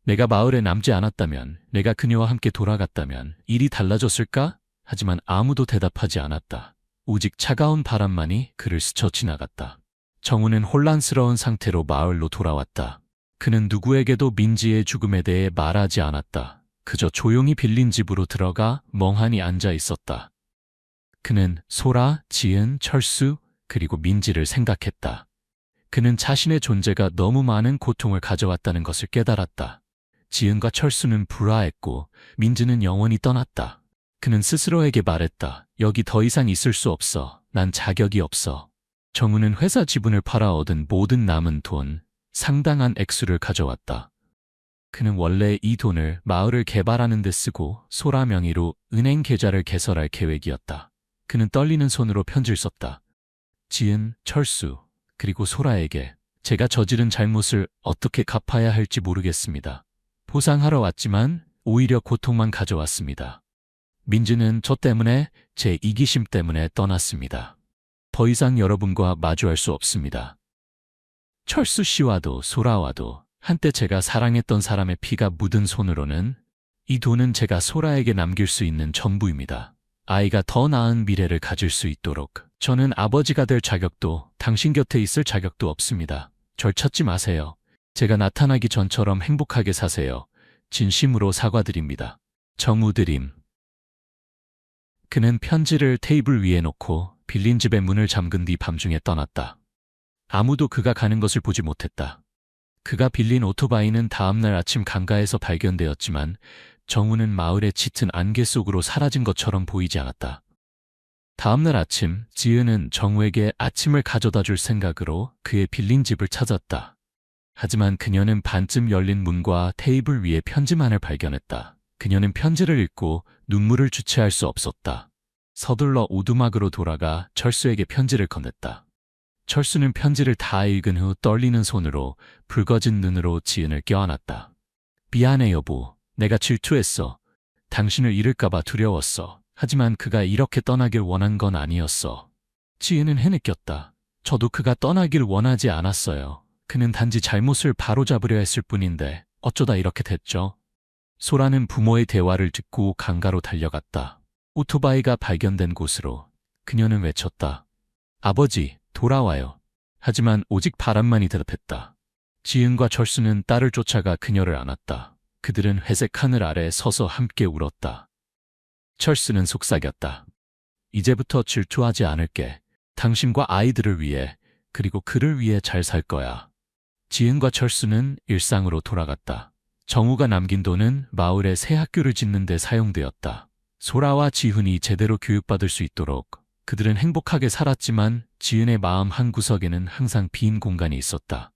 내가 마을에 남지 않았다면, 내가 그녀와 함께 돌아갔다면 일이 달라졌을까? 하지만 아무도 대답하지 않았다. 오직 차가운 바람만이 그를 스쳐 지나갔다. 정우는 혼란스러운 상태로 마을로 돌아왔다. 그는 누구에게도 민지의 죽음에 대해 말하지 않았다. 그저 조용히 빌린 집으로 들어가 멍하니 앉아 있었다. 그는 소라, 지은, 철수, 그리고 민지를 생각했다. 그는 자신의 존재가 너무 많은 고통을 가져왔다는 것을 깨달았다. 지은과 철수는 불화했고 민지는 영원히 떠났다. 그는 스스로에게 말했다. 여기 더 이상 있을 수 없어. 난 자격이 없어. 정우는 회사 지분을 팔아 얻은 모든 남은 돈, 상당한 액수를 가져왔다. 그는 원래 이 돈을 마을을 개발하는 데 쓰고 소라 명의로 은행 계좌를 개설할 계획이었다. 그는 떨리는 손으로 편지를 썼다. 지은, 철수, 그리고 소라에게 제가 저지른 잘못을 어떻게 갚아야 할지 모르겠습니다. 보상하러 왔지만 오히려 고통만 가져왔습니다. 민지는 저 때문에, 제 이기심 때문에 떠났습니다. 더 이상 여러분과 마주할 수 없습니다. 철수 씨와도 소라와도 한때 제가 사랑했던 사람의 피가 묻은 손으로는 이 돈은 제가 소라에게 남길 수 있는 전부입니다. 아이가 더 나은 미래를 가질 수 있도록 저는 아버지가 될 자격도 당신 곁에 있을 자격도 없습니다. 절 찾지 마세요. 제가 나타나기 전처럼 행복하게 사세요. 진심으로 사과드립니다. 정우드림. 그는 편지를 테이블 위에 놓고 빌린 집의 문을 잠근 뒤 밤중에 떠났다. 아무도 그가 가는 것을 보지 못했다. 그가 빌린 오토바이는 다음날 아침 강가에서 발견되었지만 정우는 마을의 짙은 안개 속으로 사라진 것처럼 보이지 않았다. 다음날 아침 지은은 정우에게 아침을 가져다 줄 생각으로 그의 빌린 집을 찾았다. 하지만 그녀는 반쯤 열린 문과 테이블 위에 편지만을 발견했다. 그녀는 편지를 읽고 눈물을 주체할 수 없었다. 서둘러 오두막으로 돌아가 철수에게 편지를 건넸다. 철수는 편지를 다 읽은 후 떨리는 손으로 붉어진 눈으로 지은을 껴안았다. 미안해 여보. 내가 질투했어. 당신을 잃을까봐 두려웠어. 하지만 그가 이렇게 떠나길 원한 건 아니었어. 지은은 해느꼈다. 저도 그가 떠나길 원하지 않았어요. 그는 단지 잘못을 바로잡으려 했을 뿐인데 어쩌다 이렇게 됐죠? 소라는 부모의 대화를 듣고 강가로 달려갔다. 오토바이가 발견된 곳으로 그녀는 외쳤다. 아버지, 돌아와요. 하지만 오직 바람만이 대답했다. 지은과 철수는 딸을 쫓아가 그녀를 안았다. 그들은 회색 하늘 아래 서서 함께 울었다. 철수는 속삭였다. 이제부터 질투하지 않을게. 당신과 아이들을 위해, 그리고 그를 위해 잘 살 거야. 지은과 철수는 일상으로 돌아갔다. 정우가 남긴 돈은 마을에 새 학교를 짓는 데 사용되었다. 소라와 지훈이 제대로 교육받을 수 있도록 그들은 행복하게 살았지만 지은의 마음 한구석에는 항상 빈 공간이 있었다.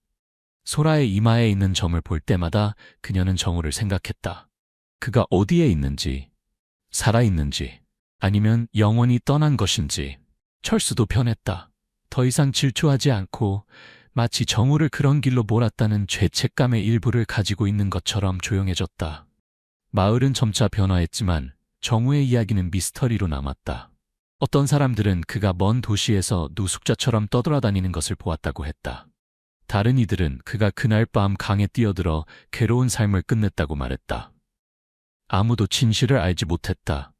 소라의 이마에 있는 점을 볼 때마다 그녀는 정우를 생각했다. 그가 어디에 있는지, 살아있는지, 아니면 영원히 떠난 것인지. 철수도 변했다. 더 이상 질투하지 않고 마치 정우를 그런 길로 몰았다는 죄책감의 일부를 가지고 있는 것처럼 조용해졌다. 마을은 점차 변화했지만 정우의 이야기는 미스터리로 남았다. 어떤 사람들은 그가 먼 도시에서 노숙자처럼 떠돌아다니는 것을 보았다고 했다. 다른 이들은 그가 그날 밤 강에 뛰어들어 괴로운 삶을 끝냈다고 말했다. 아무도 진실을 알지 못했다.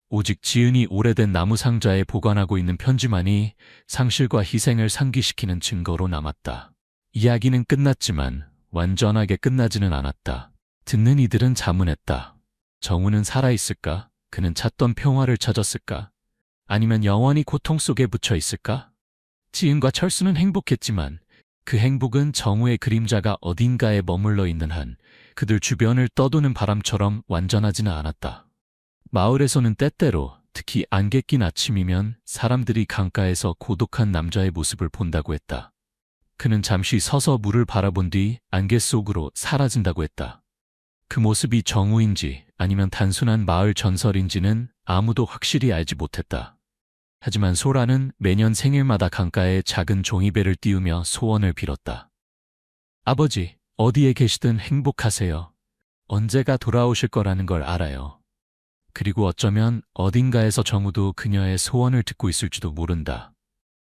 오직 지은이 오래된 나무 상자에 보관하고 있는 편지만이 상실과 희생을 상기시키는 증거로 남았다. 이야기는 끝났지만 완전하게 끝나지는 않았다. 듣는 이들은 자문했다. 정우는 살아있을까? 그는 찾던 평화를 찾았을까? 아니면 영원히 고통 속에 묻혀 있을까? 지은과 철수는 행복했지만 그 행복은 정우의 그림자가 어딘가에 머물러 있는 한 그들 주변을 떠도는 바람처럼 완전하지는 않았다. 마을에서는 때때로, 특히 안개 낀 아침이면 사람들이 강가에서 고독한 남자의 모습을 본다고 했다. 그는 잠시 서서 물을 바라본 뒤 안개 속으로 사라진다고 했다. 그 모습이 정우인지 아니면 단순한 마을 전설인지는 아무도 확실히 알지 못했다. 하지만 소라는 매년 생일마다 강가에 작은 종이배를 띄우며 소원을 빌었다. 아버지, 어디에 계시든 행복하세요. 언제가 돌아오실 거라는 걸 알아요. 그리고 어쩌면 어딘가에서 정우도 그녀의 소원을 듣고 있을지도 모른다.